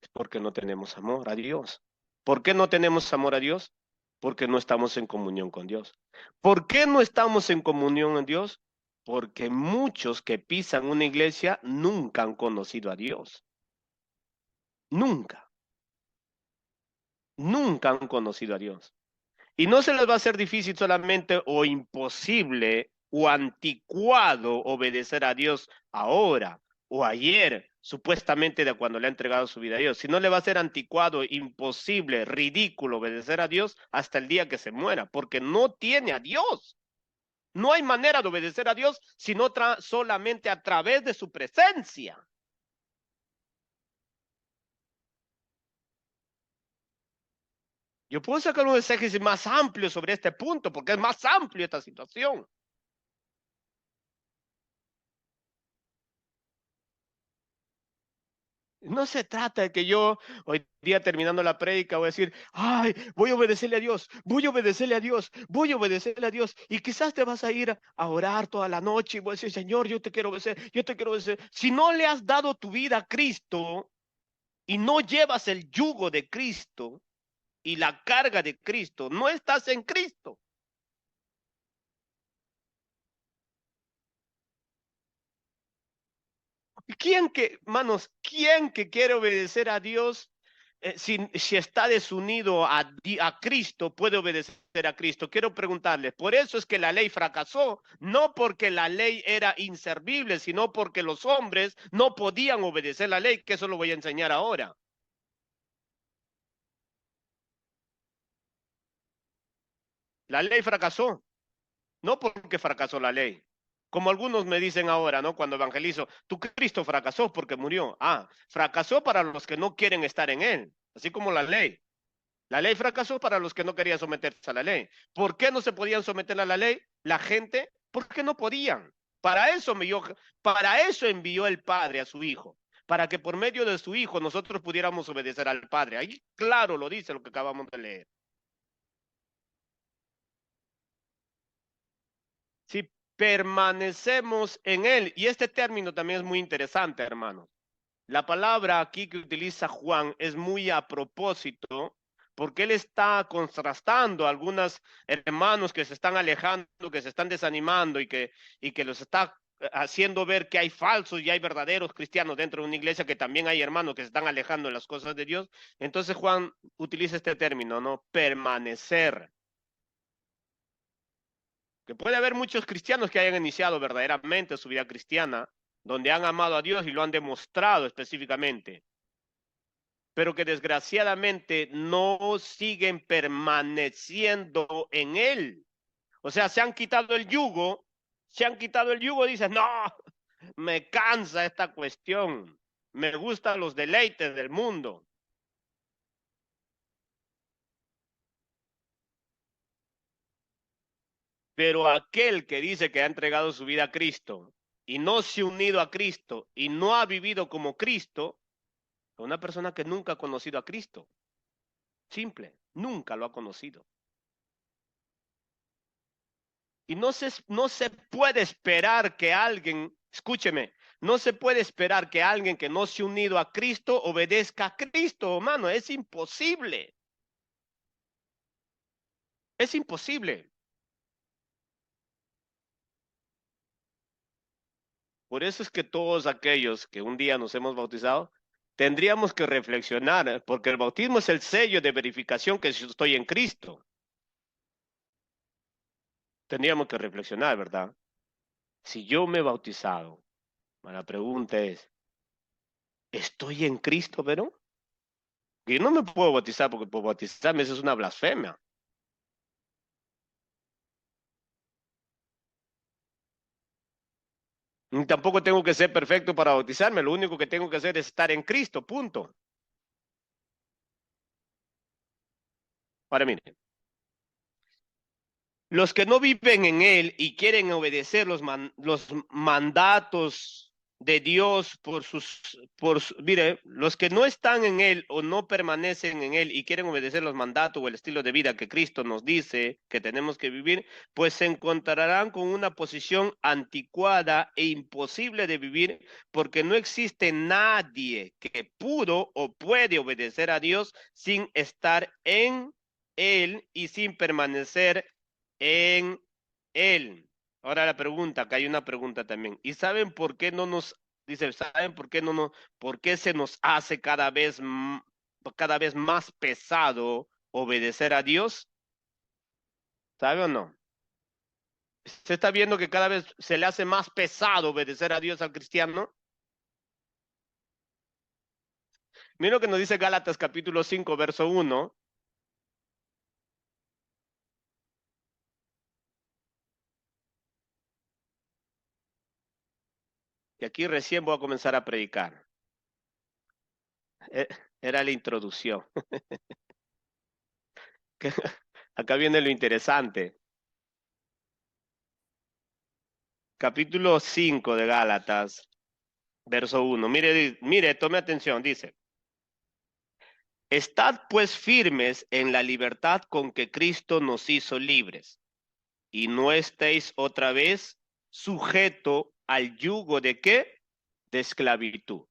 Es porque no tenemos amor a Dios. ¿Por qué no tenemos amor a Dios? Porque no estamos en comunión con Dios. ¿Por qué no estamos en comunión con Dios? Porque muchos que pisan una iglesia nunca han conocido a Dios. Nunca, nunca han conocido a Dios. Y no se les va a hacer difícil solamente o imposible o anticuado obedecer a Dios ahora o ayer, supuestamente de cuando le ha entregado su vida a Dios, sino le va a ser anticuado, imposible, ridículo obedecer a Dios hasta el día que se muera, porque no tiene a Dios. No hay manera de obedecer a Dios sino solamente a través de su presencia. Yo puedo sacar un exégesis más amplio sobre este punto, porque es más amplio esta situación. No se trata de que yo hoy día terminando la prédica voy a decir, ay, voy a obedecerle a Dios, voy a obedecerle a Dios, voy a obedecerle a Dios. Y quizás te vas a ir a orar toda la noche y voy a decir, Señor, yo te quiero obedecer, yo te quiero obedecer. Si no le has dado tu vida a Cristo y no llevas el yugo de Cristo y la carga de Cristo, no estás en Cristo. ¿Quién que quiere obedecer a Dios, si está desunido a Cristo, puede obedecer a Cristo? Quiero preguntarles, por eso es que la ley fracasó, no porque la ley era inservible, sino porque los hombres no podían obedecer la ley, que eso lo voy a enseñar ahora. La ley fracasó, no porque fracasó la ley. Como algunos me dicen ahora, ¿no? Cuando evangelizo, tu Cristo fracasó porque murió. Ah, fracasó para los que no quieren estar en él, así como la ley. La ley fracasó para los que no querían someterse a la ley. ¿Por qué no se podían someter a la ley? La gente, porque no podían. Para eso envió el Padre a su Hijo, para que por medio de su Hijo nosotros pudiéramos obedecer al Padre. Ahí claro lo dice lo que acabamos de leer. Si permanecemos en Él, y este término también es muy interesante, hermanos. La palabra aquí que utiliza Juan es muy a propósito porque él está contrastando a algunos hermanos que se están alejando, que se están desanimando y que los está haciendo ver que hay falsos y hay verdaderos cristianos dentro de una iglesia, que también hay hermanos que se están alejando de las cosas de Dios. Entonces Juan utiliza este término, ¿no? Permanecer. Que puede haber muchos cristianos que hayan iniciado verdaderamente su vida cristiana, donde han amado a Dios y lo han demostrado específicamente, pero que desgraciadamente no siguen permaneciendo en él. O sea, se han quitado el yugo, dicen, no, me cansa esta cuestión, me gustan los deleites del mundo. Pero aquel que dice que ha entregado su vida a Cristo y no se ha unido a Cristo y no ha vivido como Cristo, es una persona que nunca ha conocido a Cristo. Simple, nunca lo ha conocido. Y no se puede esperar que alguien, escúcheme, no se puede esperar que alguien que no se ha unido a Cristo obedezca a Cristo, hermano. Es imposible. Es imposible. Por eso es que todos aquellos que un día nos hemos bautizado, tendríamos que reflexionar, porque el bautismo es el sello de verificación que yo estoy en Cristo. Tendríamos que reflexionar, ¿verdad? Si yo me he bautizado, la pregunta es, ¿estoy en Cristo, pero? Yo no me puedo bautizar porque por bautizarme eso es una blasfemia. Ni tampoco tengo que ser perfecto para bautizarme, lo único que tengo que hacer es estar en Cristo, punto. Ahora miren, los que no viven en Él y quieren obedecer los mandatos de Dios mire, los que no están en Él o no permanecen en Él y quieren obedecer los mandatos o el estilo de vida que Cristo nos dice que tenemos que vivir, pues se encontrarán con una posición anticuada e imposible de vivir, porque no existe nadie que pudo o puede obedecer a Dios sin estar en Él y sin permanecer en Él. Ahora la pregunta, que hay una pregunta también. ¿Y saben por qué no nos, dice, saben por qué no nos, por qué se nos hace cada vez más pesado obedecer a Dios? ¿Sabe o no? Se está viendo que cada vez se le hace más pesado obedecer a Dios al cristiano. Mira lo que nos dice Gálatas capítulo 5, verso 1. Y aquí recién voy a comenzar a predicar. Era la introducción. Acá viene lo interesante. Capítulo 5 de Gálatas, verso 1. Mire, tome atención, dice. Estad pues firmes en la libertad con que Cristo nos hizo libres, y no estéis otra vez sujeto al yugo de ¿qué? De esclavitud.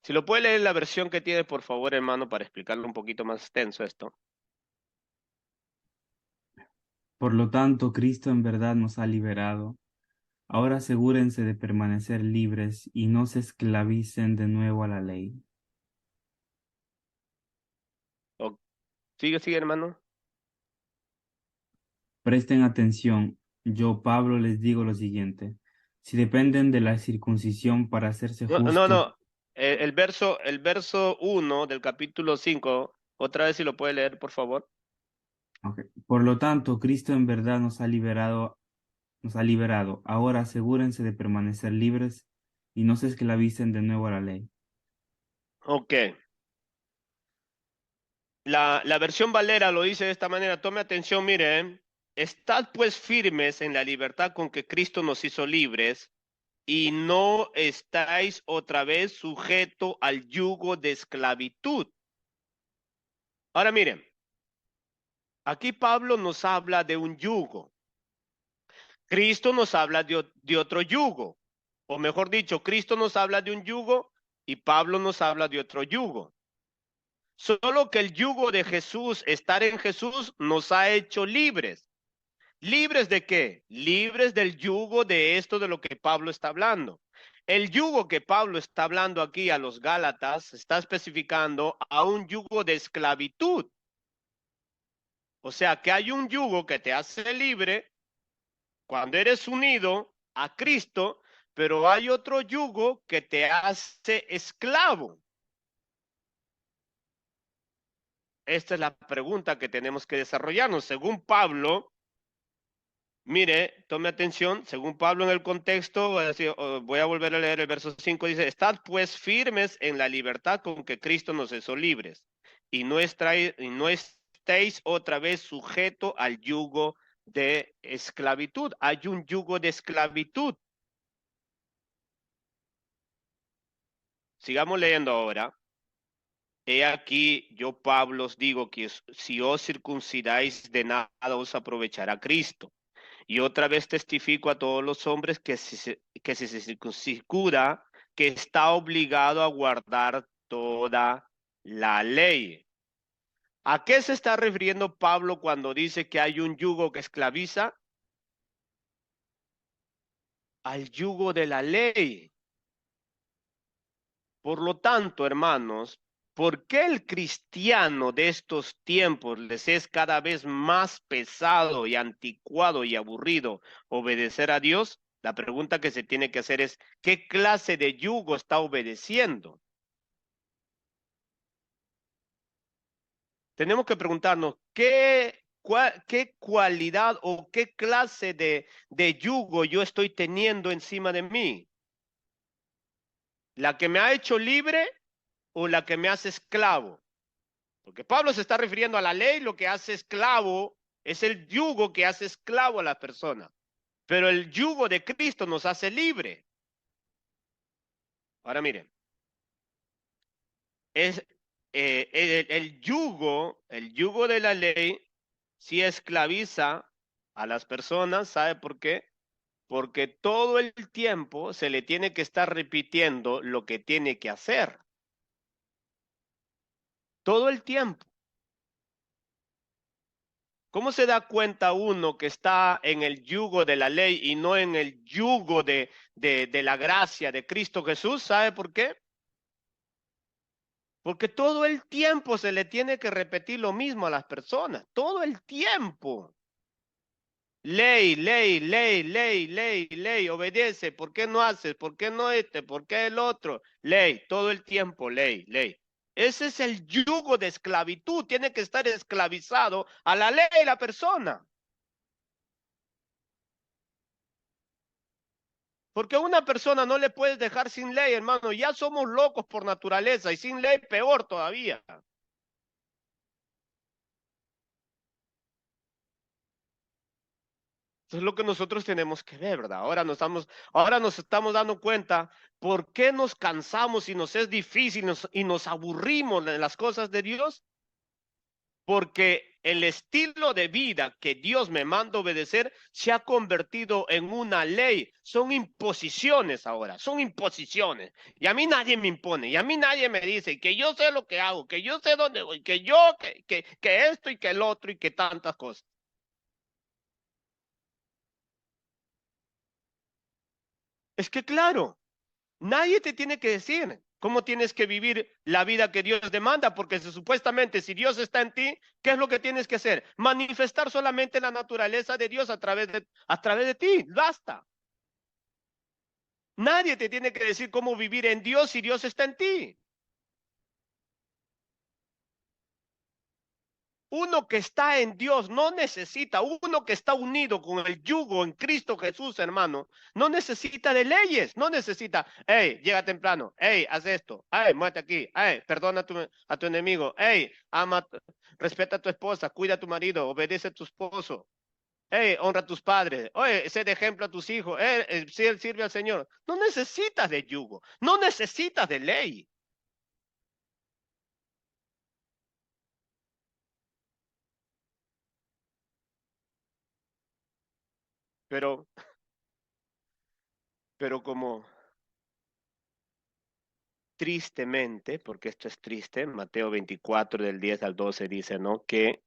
Si lo puede leer la versión que tiene, por favor, hermano, para explicarlo un poquito más extenso esto. Por lo tanto, Cristo en verdad nos ha liberado. Ahora asegúrense de permanecer libres y no se esclavicen de nuevo a la ley. Sigue, hermano. Presten atención. Yo, Pablo, les digo lo siguiente. Si dependen de la circuncisión para hacerse justos. No. El verso 1 del capítulo 5, otra vez si lo puede leer, por favor. Ok. Por lo tanto, Cristo en verdad nos ha liberado. Ahora asegúrense de permanecer libres y no se esclavicen de nuevo a la ley. Ok. La versión Valera lo dice de esta manera. Tome atención, miren. Estad pues firmes en la libertad con que Cristo nos hizo libres y no estáis otra vez sujeto al yugo de esclavitud. Ahora miren, aquí Pablo nos habla de un yugo. Cristo nos habla de otro yugo. O mejor dicho, Cristo nos habla de un yugo y Pablo nos habla de otro yugo. Solo que el yugo de Jesús, estar en Jesús, nos ha hecho libres. ¿Libres de qué? Libres del yugo de esto de lo que Pablo está hablando. El yugo que Pablo está hablando aquí a los Gálatas está especificando a un yugo de esclavitud. O sea que hay un yugo que te hace libre cuando eres unido a Cristo, pero hay otro yugo que te hace esclavo. Esta es la pregunta que tenemos que desarrollarnos. Según Pablo, mire, tome atención, según Pablo en el contexto, voy a volver a leer el verso 5, dice, estad pues firmes en la libertad con que Cristo nos hizo libres, y no estéis otra vez sujeto al yugo de esclavitud. Hay un yugo de esclavitud. Sigamos leyendo ahora. He aquí, yo Pablo os digo que si os circuncidáis de nada os aprovechará Cristo. Y otra vez testifico a todos los hombres que si se circuncida, que está obligado a guardar toda la ley. ¿A qué se está refiriendo Pablo cuando dice que hay un yugo que esclaviza? Al yugo de la ley. Por lo tanto, hermanos, ¿por qué el cristiano de estos tiempos les es cada vez más pesado y anticuado y aburrido obedecer a Dios? La pregunta que se tiene que hacer es, ¿qué clase de yugo está obedeciendo? Tenemos que preguntarnos, ¿qué cualidad o qué clase de yugo yo estoy teniendo encima de mí? ¿La que me ha hecho libre o la que me hace esclavo? Porque Pablo se está refiriendo a la ley, lo que hace esclavo es el yugo que hace esclavo a la persona. Pero el yugo de Cristo nos hace libre. Ahora miren, es el yugo de la ley sí esclaviza a las personas, ¿sabe por qué? Porque todo el tiempo se le tiene que estar repitiendo lo que tiene que hacer. Todo el tiempo. ¿Cómo se da cuenta uno que está en el yugo de la ley y no en el yugo de la gracia de Cristo Jesús? ¿Sabe por qué? Porque todo el tiempo se le tiene que repetir lo mismo a las personas. Todo el tiempo. Ley, ley, ley, ley, ley, ley, obedece. ¿Por qué no haces? ¿Por qué no este? ¿Por qué el otro? Ley, todo el tiempo, ley, ley. Ese es el yugo de esclavitud. Tiene que estar esclavizado a la ley la persona. Porque a una persona no le puedes dejar sin ley, hermano. Ya somos locos por naturaleza y sin ley peor todavía. Eso es lo que nosotros tenemos que ver, ¿verdad? Ahora nos estamos dando cuenta por qué nos cansamos y nos es difícil y nos aburrimos de las cosas de Dios. Porque el estilo de vida que Dios me manda obedecer se ha convertido en una ley. Son imposiciones ahora, son imposiciones. Y a mí nadie me impone, y a mí nadie me dice que yo sé lo que hago, que yo sé dónde voy, que esto y que el otro y que tantas cosas. Es que claro, nadie te tiene que decir cómo tienes que vivir la vida que Dios demanda, porque supuestamente si Dios está en ti, ¿qué es lo que tienes que hacer? Manifestar solamente la naturaleza de Dios a través de ti, basta. Nadie te tiene que decir cómo vivir en Dios si Dios está en ti. Uno que está en Dios no necesita, uno que está unido con el yugo en Cristo Jesús, hermano, no necesita de leyes, no necesita, hey, llega temprano, hey, haz esto, hey, muévete aquí, hey, perdona a tu enemigo, hey, respeta a tu esposa, cuida a tu marido, obedece a tu esposo, hey, honra a tus padres, oye, sé de ejemplo a tus hijos, sirve al Señor. No necesitas de yugo, no necesitas de ley. Pero, pero como tristemente, porque esto es triste, Mateo 24 del 10 al 12 dice, ¿no? Que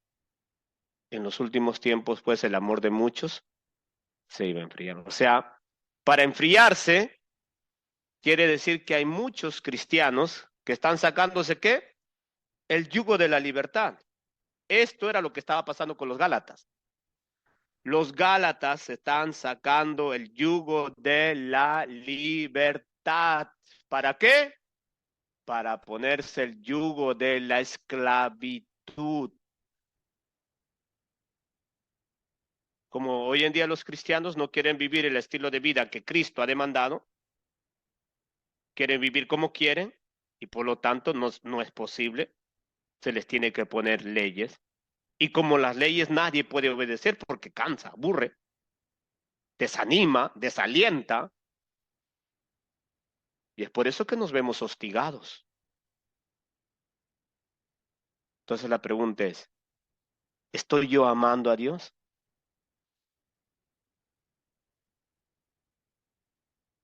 en los últimos tiempos, pues el amor de muchos se iba a enfriar. O sea, para enfriarse, quiere decir que hay muchos cristianos que están sacándose, ¿qué? El yugo de la libertad. Esto era lo que estaba pasando con los Gálatas. Los Gálatas están sacando el yugo de la libertad. ¿Para qué? Para ponerse el yugo de la esclavitud. Como hoy en día los cristianos no quieren vivir el estilo de vida que Cristo ha demandado, quieren vivir como quieren y por lo tanto no es posible, se les tiene que poner leyes. Y como las leyes nadie puede obedecer porque cansa, aburre, desanima, desalienta. Y es por eso que nos vemos hostigados. Entonces la pregunta es, ¿estoy yo amando a Dios?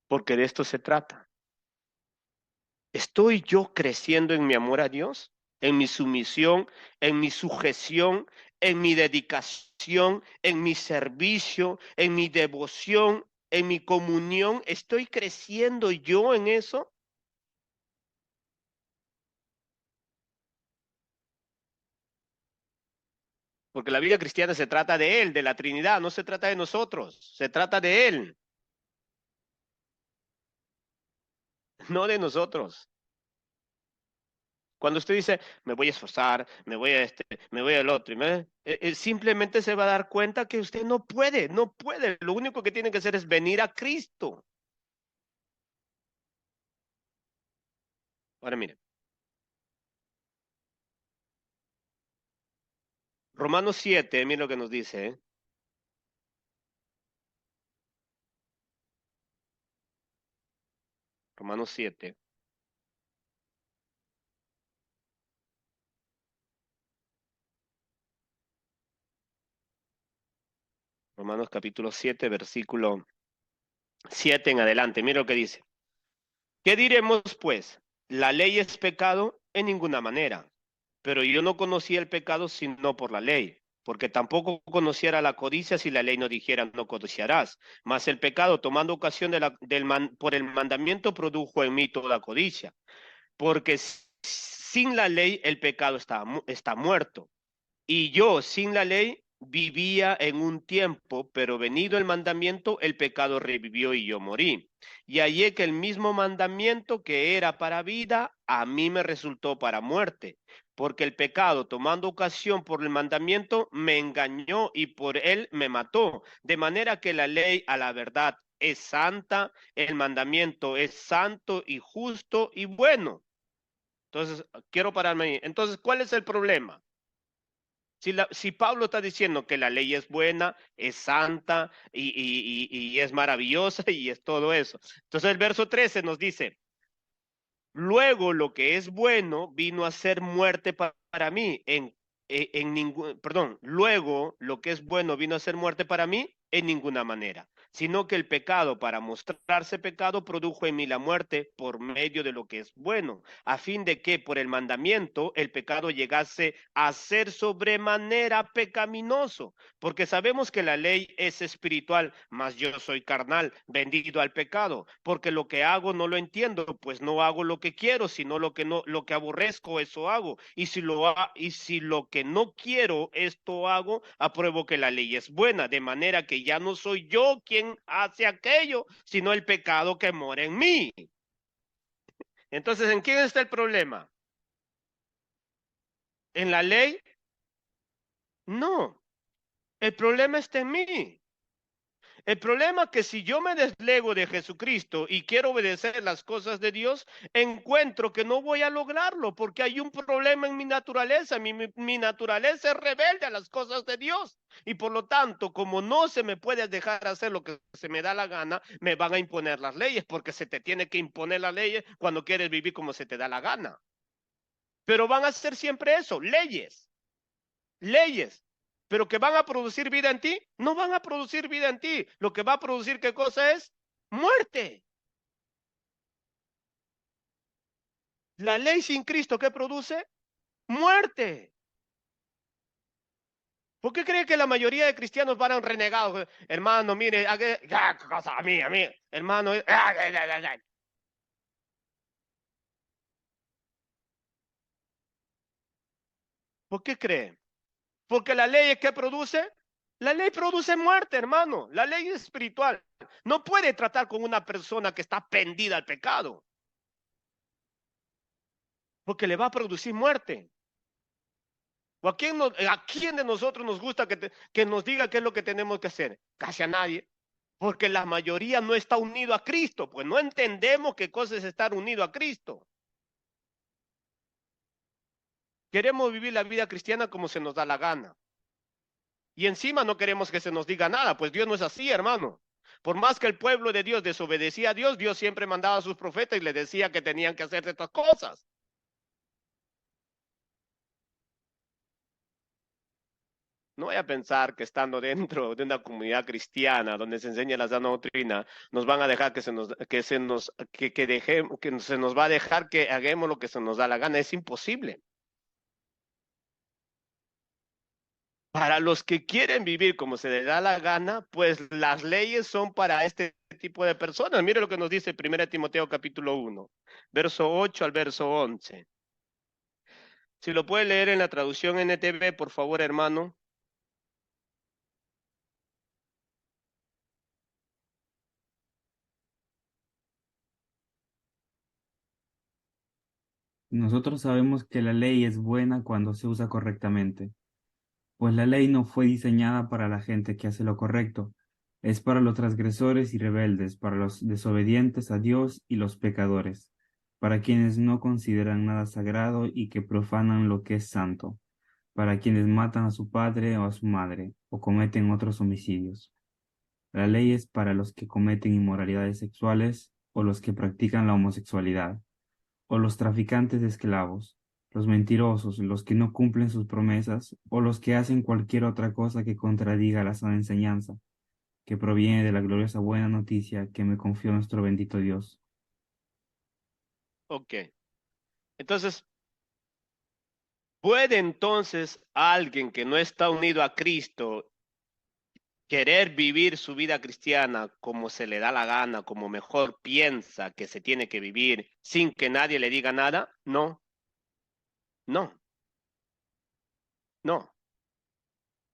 Porque de esto se trata. ¿Estoy yo creciendo en mi amor a Dios? ¿En mi sumisión, en mi sujeción, en mi dedicación, en mi servicio, en mi devoción, en mi comunión? ¿Estoy creciendo yo en eso? Porque la vida cristiana se trata de Él, de la Trinidad, no se trata de nosotros, se trata de Él, no de nosotros. Cuando usted dice, me voy a esforzar, me voy al otro, simplemente se va a dar cuenta que usted no puede, no puede. Lo único que tiene que hacer es venir a Cristo. Ahora mire, Romanos 7, mire lo que nos dice, ¿eh? Romanos 7, Romanos capítulo 7, versículo 7 en adelante. Mire lo que dice. ¿Qué diremos, pues? ¿La ley es pecado? En ninguna manera. Pero yo no conocía el pecado sino por la ley, porque tampoco conociera la codicia si la ley no dijera no codiciarás. Mas el pecado, tomando ocasión por el mandamiento, produjo en mí toda codicia. Porque sin la ley el pecado está muerto. Y yo, sin la ley, vivía en un tiempo, pero venido el mandamiento, el pecado revivió y yo morí. Y hallé que el mismo mandamiento que era para vida, a mí me resultó para muerte, porque el pecado, tomando ocasión por el mandamiento, me engañó y por él me mató. De manera que la ley a la verdad es santa, el mandamiento es santo y justo y bueno. Entonces, quiero pararme ahí. Entonces, ¿cuál es el problema? Si Pablo está diciendo que la ley es buena, es santa y es maravillosa y es todo eso. Entonces el verso 13 nos dice, luego lo que es bueno vino a ser muerte para mí en ningún, perdón, luego lo que es bueno vino a ser muerte para mí en ninguna manera, sino que el pecado para mostrarse pecado produjo en mí la muerte por medio de lo que es bueno, a fin de que por el mandamiento el pecado llegase a ser sobremanera pecaminoso, porque sabemos que la ley es espiritual, mas yo soy carnal, vendido al pecado, porque lo que hago no lo entiendo, pues no hago lo que quiero, sino lo que aborrezco, eso hago, y si lo que no quiero, esto hago, apruebo que la ley es buena, de manera que ya no soy yo quien hace aquello, sino el pecado que mora en mí. Entonces, ¿en quién está el problema? ¿En la ley? No, el problema está en mí. El problema es que si yo me deslego de Jesucristo y quiero obedecer las cosas de Dios, encuentro que no voy a lograrlo porque hay un problema en mi naturaleza. Mi naturaleza es rebelde a las cosas de Dios. Y por lo tanto, como no se me puede dejar hacer lo que se me da la gana, me van a imponer las leyes porque se te tiene que imponer las leyes cuando quieres vivir como se te da la gana. Pero van a ser siempre eso, leyes. Leyes, pero que van a producir vida en ti, no van a producir vida en ti. Lo que va a producir, ¿qué cosa es? Muerte. La ley sin Cristo, ¿qué produce? Muerte. ¿Por qué cree que la mayoría de cristianos van renegados? Hermano, mire, ¿qué cosa? A mí, hermano. ¿Por qué cree? Porque la ley, ¿qué produce? La ley produce muerte, hermano. La ley es espiritual. No puede tratar con una persona que está pendida al pecado, porque le va a producir muerte. ¿O a quién de nosotros nos gusta que nos diga qué es lo que tenemos que hacer? Casi a nadie. Porque la mayoría no está unido a Cristo, pues no entendemos qué cosa es estar unido a Cristo. Queremos vivir la vida cristiana como se nos da la gana. Y encima no queremos que se nos diga nada, pues Dios no es así, hermano. Por más que el pueblo de Dios desobedecía a Dios, Dios siempre mandaba a sus profetas y les decía que tenían que hacer estas cosas. No voy a pensar que estando dentro de una comunidad cristiana donde se enseña la sana doctrina, nos van a dejar que se nos va a dejar que hagamos lo que se nos da la gana. Es imposible. Para los que quieren vivir como se les da la gana, pues las leyes son para este tipo de personas. Mire lo que nos dice 1 Timoteo capítulo 1, verso 8 al verso 11. Si lo puede leer en la traducción NTV, por favor, hermano. Nosotros sabemos que la ley es buena cuando se usa correctamente, pues la ley no fue diseñada para la gente que hace lo correcto, es para los transgresores y rebeldes, para los desobedientes a Dios y los pecadores, para quienes no consideran nada sagrado y que profanan lo que es santo, para quienes matan a su padre o a su madre, o cometen otros homicidios. La ley es para los que cometen inmoralidades sexuales, o los que practican la homosexualidad, o los traficantes de esclavos, los mentirosos, los que no cumplen sus promesas, o los que hacen cualquier otra cosa que contradiga la sana enseñanza, que proviene de la gloriosa buena noticia que me confió nuestro bendito Dios. Ok. Entonces, ¿puede entonces alguien que no está unido a Cristo querer vivir su vida cristiana como se le da la gana, como mejor piensa que se tiene que vivir, sin que nadie le diga nada? No, no, no.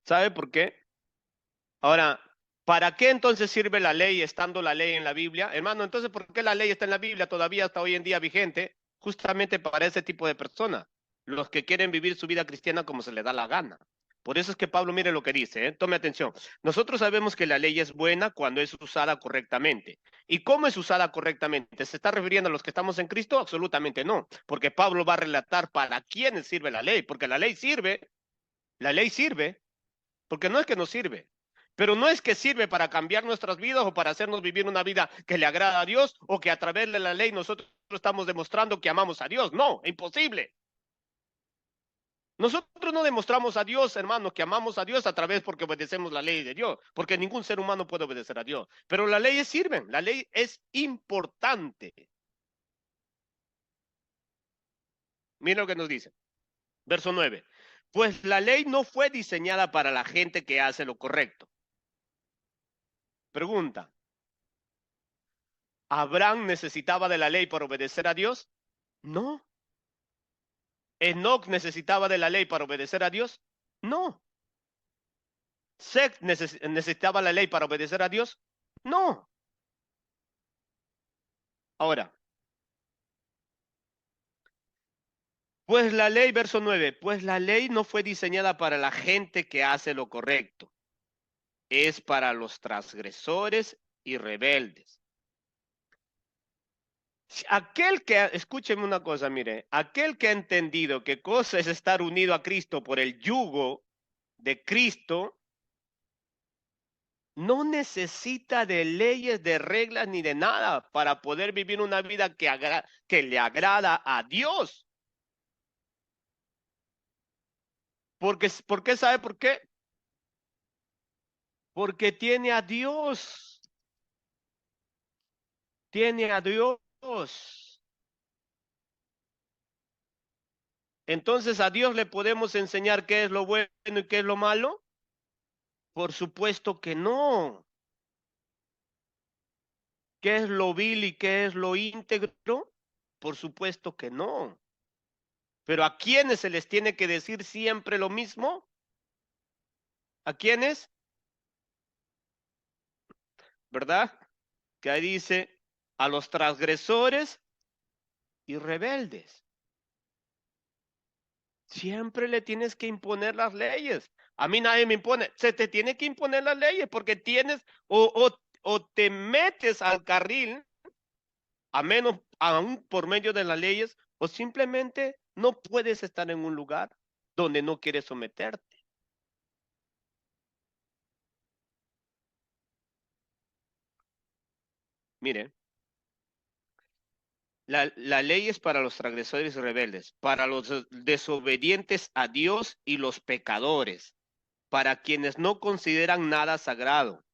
¿Sabe por qué? Ahora, ¿para qué entonces sirve la ley estando la ley en la Biblia? Hermano, entonces, ¿por qué la ley está en la Biblia todavía hasta hoy en día vigente? Justamente para ese tipo de personas, los que quieren vivir su vida cristiana como se les da la gana. Por eso es que Pablo, mire lo que dice, ¿eh? Tome atención. Nosotros sabemos que la ley es buena cuando es usada correctamente. ¿Y cómo es usada correctamente? ¿Se está refiriendo a los que estamos en Cristo? Absolutamente no, porque Pablo va a relatar para quiénes sirve la ley, porque la ley sirve, porque no es que nos sirve, pero no es que sirve para cambiar nuestras vidas o para hacernos vivir una vida que le agrada a Dios o que a través de la ley nosotros estamos demostrando que amamos a Dios. No, imposible. Nosotros no demostramos a Dios, hermanos, que amamos a Dios a través porque obedecemos la ley de Dios, porque ningún ser humano puede obedecer a Dios. Pero las leyes sirven, la ley es importante. Mira lo que nos dice. Verso 9. Pues la ley no fue diseñada para la gente que hace lo correcto. Pregunta. ¿Abraham necesitaba de la ley para obedecer a Dios? No. ¿Enoc necesitaba de la ley para obedecer a Dios? No. ¿Seth necesitaba la ley para obedecer a Dios? No. Ahora, pues la ley, verso 9, pues la ley no fue diseñada para la gente que hace lo correcto, es para los transgresores y rebeldes. Aquel que, escúcheme una cosa, mire, aquel que ha entendido qué cosa es estar unido a Cristo por el yugo de Cristo, no necesita de leyes, de reglas ni de nada para poder vivir una vida que le agrada a Dios. ¿Por qué sabe por qué? Porque tiene a Dios. Tiene a Dios. Entonces, ¿a Dios le podemos enseñar qué es lo bueno y qué es lo malo? Por supuesto que no. ¿Qué es lo vil y qué es lo íntegro? Por supuesto que no. Pero ¿a quiénes se les tiene que decir siempre lo mismo? ¿A quiénes? ¿Verdad? Que ahí dice a los transgresores y rebeldes. Siempre le tienes que imponer las leyes. A mí nadie me impone. Se te tiene que imponer las leyes porque tienes o te metes al carril, a menos aún por medio de las leyes, o simplemente no puedes estar en un lugar donde no quieres someterte. mire, la ley es para los transgresores y rebeldes, para los desobedientes a Dios y los pecadores, para quienes no consideran nada sagrado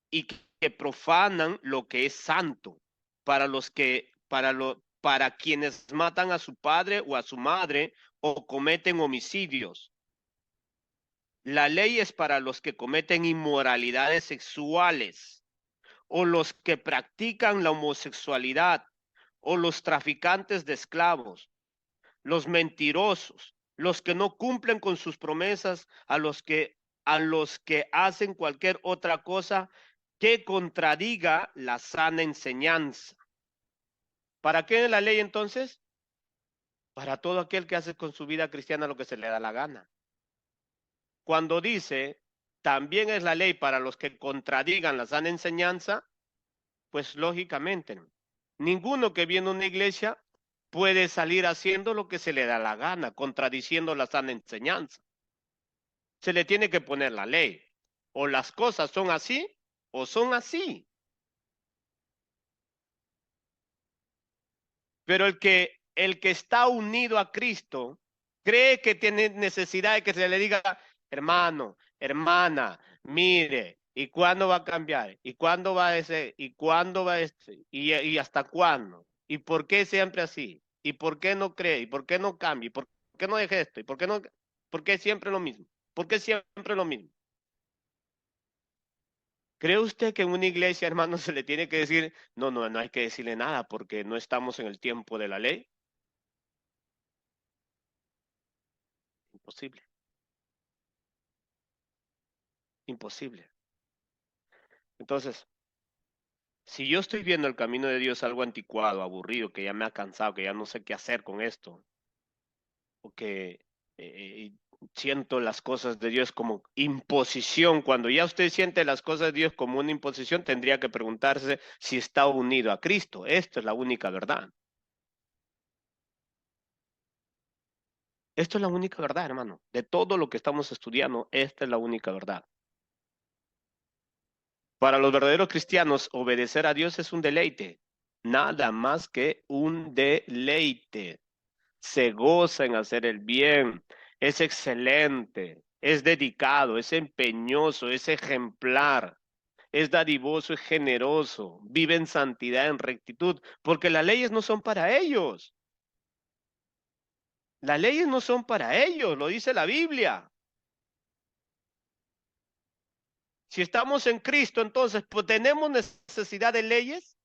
y que profanan lo que es santo, para quienes matan a su padre o a su madre o cometen homicidios. La ley es para los que cometen inmoralidades sexuales, o los que practican la homosexualidad, o los traficantes de esclavos, los mentirosos, los que no cumplen con sus promesas, a los que hacen cualquier otra cosa que contradiga la sana enseñanza. ¿Para qué es la ley entonces? Para todo aquel que hace con su vida cristiana lo que se le da la gana. Cuando dice, también es la ley para los que contradigan la sana enseñanza, pues lógicamente, ninguno que viene a una iglesia puede salir haciendo lo que se le da la gana, contradiciendo la sana enseñanza. Se le tiene que poner la ley. O las cosas son así, o son así. Pero el que está unido a Cristo cree que tiene necesidad de que se le diga, hermano, hermana, mire, ¿y cuándo va a cambiar? ¿Y cuándo va a ser? ¿Y cuándo va a ser? ¿Y hasta cuándo? ¿Y por qué siempre así? ¿Y por qué no cree? ¿Y por qué no cambia? ¿Y por qué no deja esto? ¿Y por qué no? ¿Por qué siempre lo mismo? ¿Por qué siempre lo mismo? ¿Cree usted que en una iglesia, hermano, se le tiene que decir, no hay que decirle nada porque no estamos en el tiempo de la ley? Imposible, imposible. Entonces, si yo estoy viendo el camino de Dios algo anticuado, aburrido, que ya me ha cansado, que ya no sé qué hacer con esto, o que eh, siento las cosas de Dios como imposición, cuando ya usted siente las cosas de Dios como una imposición, tendría que preguntarse si está unido a Cristo. Esto es la única verdad. Esto es la única verdad, hermano. De todo lo que estamos estudiando, esta es la única verdad. Para los verdaderos cristianos, obedecer a Dios es un deleite. Nada más que un deleite. Se goza en hacer el bien. Es excelente. Es dedicado. Es empeñoso. Es ejemplar. Es dadivoso. Es generoso. Vive en santidad, en rectitud. Porque las leyes no son para ellos. Las leyes no son para ellos. Lo dice la Biblia. Si estamos en Cristo, entonces, pues, ¿tenemos necesidad de leyes?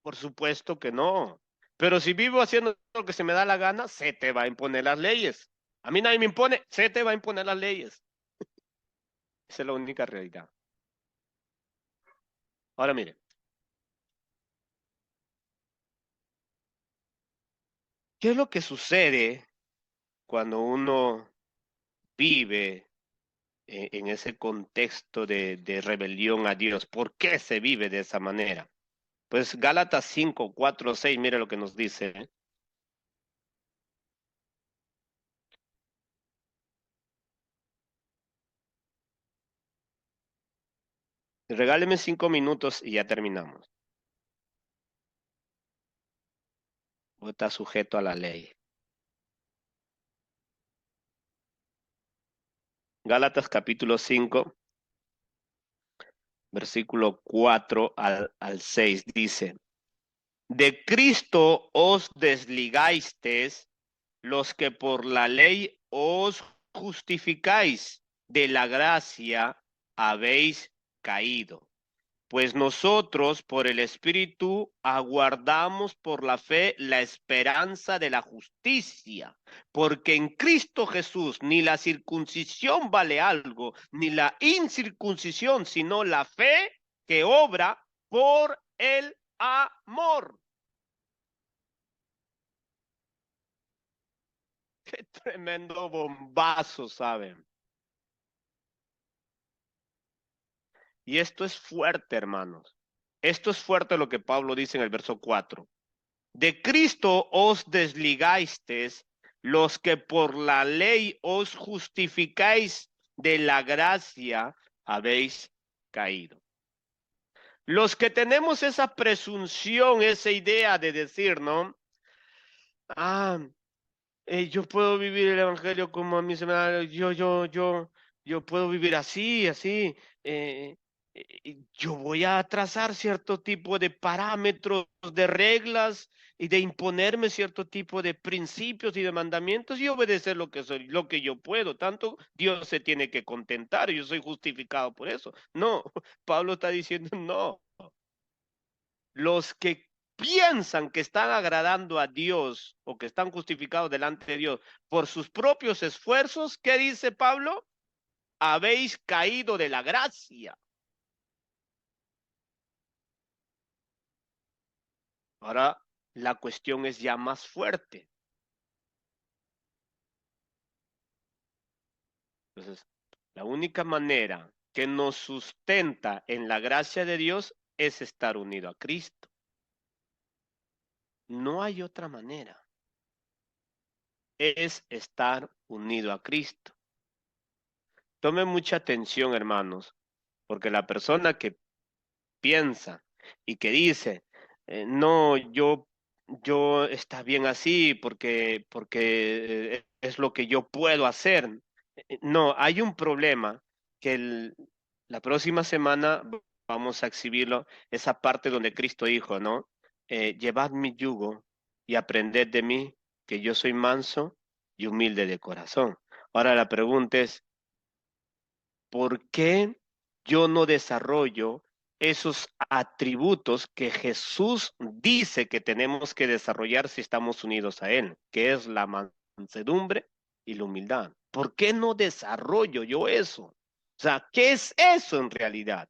Por supuesto que no. Pero si vivo haciendo lo que se me da la gana, se te va a imponer las leyes. A mí nadie me impone, se te va a imponer las leyes. Esa es la única realidad. Ahora mire, ¿qué es lo que sucede cuando uno vive en ese contexto de rebelión a Dios? ¿Por qué se vive de esa manera? Pues Gálatas 5, 4, 6, mire lo que nos dice, ¿eh? Regáleme 5 minutos y ya terminamos. O está sujeto a la ley. Gálatas capítulo 5, versículo 4 al 6 dice, de Cristo os desligasteis los que por la ley os justificáis, de la gracia habéis caído. Pues nosotros por el Espíritu aguardamos por la fe la esperanza de la justicia, porque en Cristo Jesús ni la circuncisión vale algo, ni la incircuncisión, sino la fe que obra por el amor. Qué tremendo bombazo, ¿saben? Y esto es fuerte, hermanos. Esto es fuerte lo que Pablo dice en el verso 4. De Cristo os desligasteis los que por la ley os justificáis, de la gracia habéis caído. Los que tenemos esa presunción, esa idea de decir, ¿no? Yo puedo vivir el evangelio como a mí se me da, yo puedo vivir así, así. Yo voy a trazar cierto tipo de parámetros, de reglas y de imponerme cierto tipo de principios y de mandamientos y obedecer lo que soy, lo que yo puedo. Tanto Dios se tiene que contentar, yo soy justificado por eso. No, Pablo está diciendo no. Los que piensan que están agradando a Dios o que están justificados delante de Dios por sus propios esfuerzos, ¿qué dice Pablo? Habéis caído de la gracia. Ahora la cuestión es ya más fuerte. Entonces, la única manera que nos sustenta en la gracia de Dios es estar unido a Cristo. No hay otra manera. Es estar unido a Cristo. Tomen mucha atención, hermanos, porque la persona que piensa y que dice, no, yo está bien así porque es lo que yo puedo hacer. No, hay un problema que la próxima semana vamos a exhibirlo, esa parte donde Cristo dijo, ¿no? Llevad mi yugo y aprended de mí, que yo soy manso y humilde de corazón. Ahora la pregunta es, ¿por qué yo no desarrollo esos atributos que Jesús dice que tenemos que desarrollar si estamos unidos a Él, que es la mansedumbre y la humildad? ¿Por qué no desarrollo yo eso? O sea, ¿qué es eso en realidad?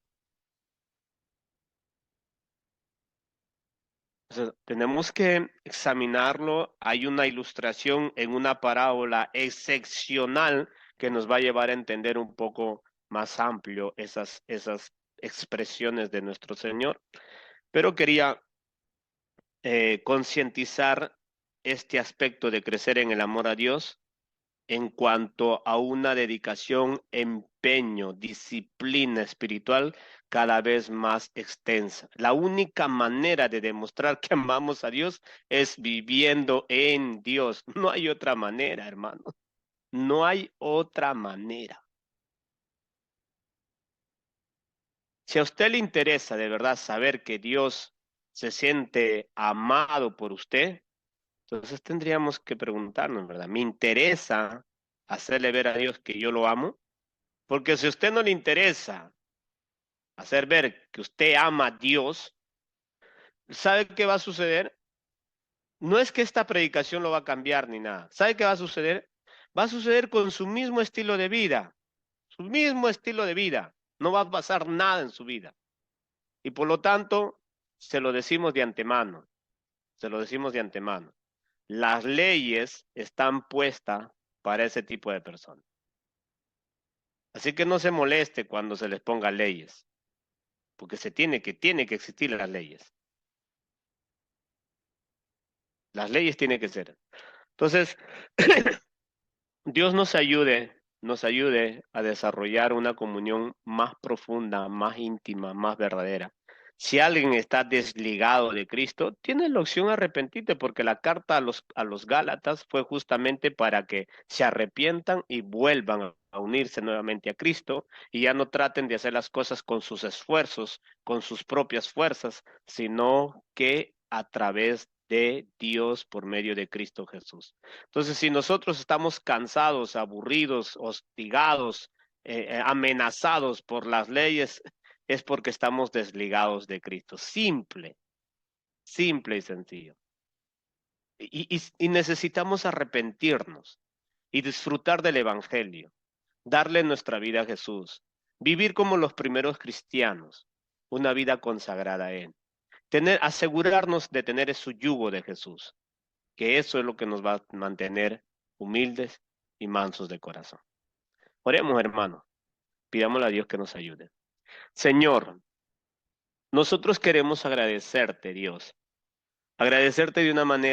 O sea, tenemos que examinarlo. Hay una ilustración en una parábola excepcional que nos va a llevar a entender un poco más amplio esas expresiones de nuestro Señor. Pero quería concientizar este aspecto de crecer en el amor a Dios en cuanto a una dedicación, empeño, disciplina espiritual cada vez más extensa. La única manera de demostrar que amamos a Dios es viviendo en Dios. No hay otra manera, hermano. No hay otra manera. Si a usted le interesa de verdad saber que Dios se siente amado por usted, entonces tendríamos que preguntarnos, ¿verdad? ¿Me interesa hacerle ver a Dios que yo lo amo? Porque si a usted no le interesa hacer ver que usted ama a Dios, ¿sabe qué va a suceder? No es que esta predicación lo va a cambiar ni nada. ¿Sabe qué va a suceder? Va a suceder con su mismo estilo de vida. Su mismo estilo de vida. No va a pasar nada en su vida. Y por lo tanto, se lo decimos de antemano. Se lo decimos de antemano. Las leyes están puestas para ese tipo de personas. Así que no se moleste cuando se les ponga leyes, porque tiene que existir las leyes. Las leyes tienen que ser. Entonces, Dios nos ayude a desarrollar una comunión más profunda, más íntima, más verdadera. Si alguien está desligado de Cristo, tiene la opción de arrepentirte, porque la carta a los Gálatas fue justamente para que se arrepientan y vuelvan a unirse nuevamente a Cristo y ya no traten de hacer las cosas con sus esfuerzos, con sus propias fuerzas, sino que a través de Dios por medio de Cristo Jesús. Entonces, si nosotros estamos cansados, aburridos, hostigados, amenazados por las leyes, es porque estamos desligados de Cristo. Simple, simple y sencillo. Y necesitamos arrepentirnos y disfrutar del Evangelio, darle nuestra vida a Jesús, vivir como los primeros cristianos, una vida consagrada a Él, asegurarnos de tener su yugo de Jesús, que eso es lo que nos va a mantener humildes y mansos de corazón. Oremos, hermanos, pidámosle a Dios que nos ayude. Señor, nosotros queremos agradecerte, Dios, agradecerte de una manera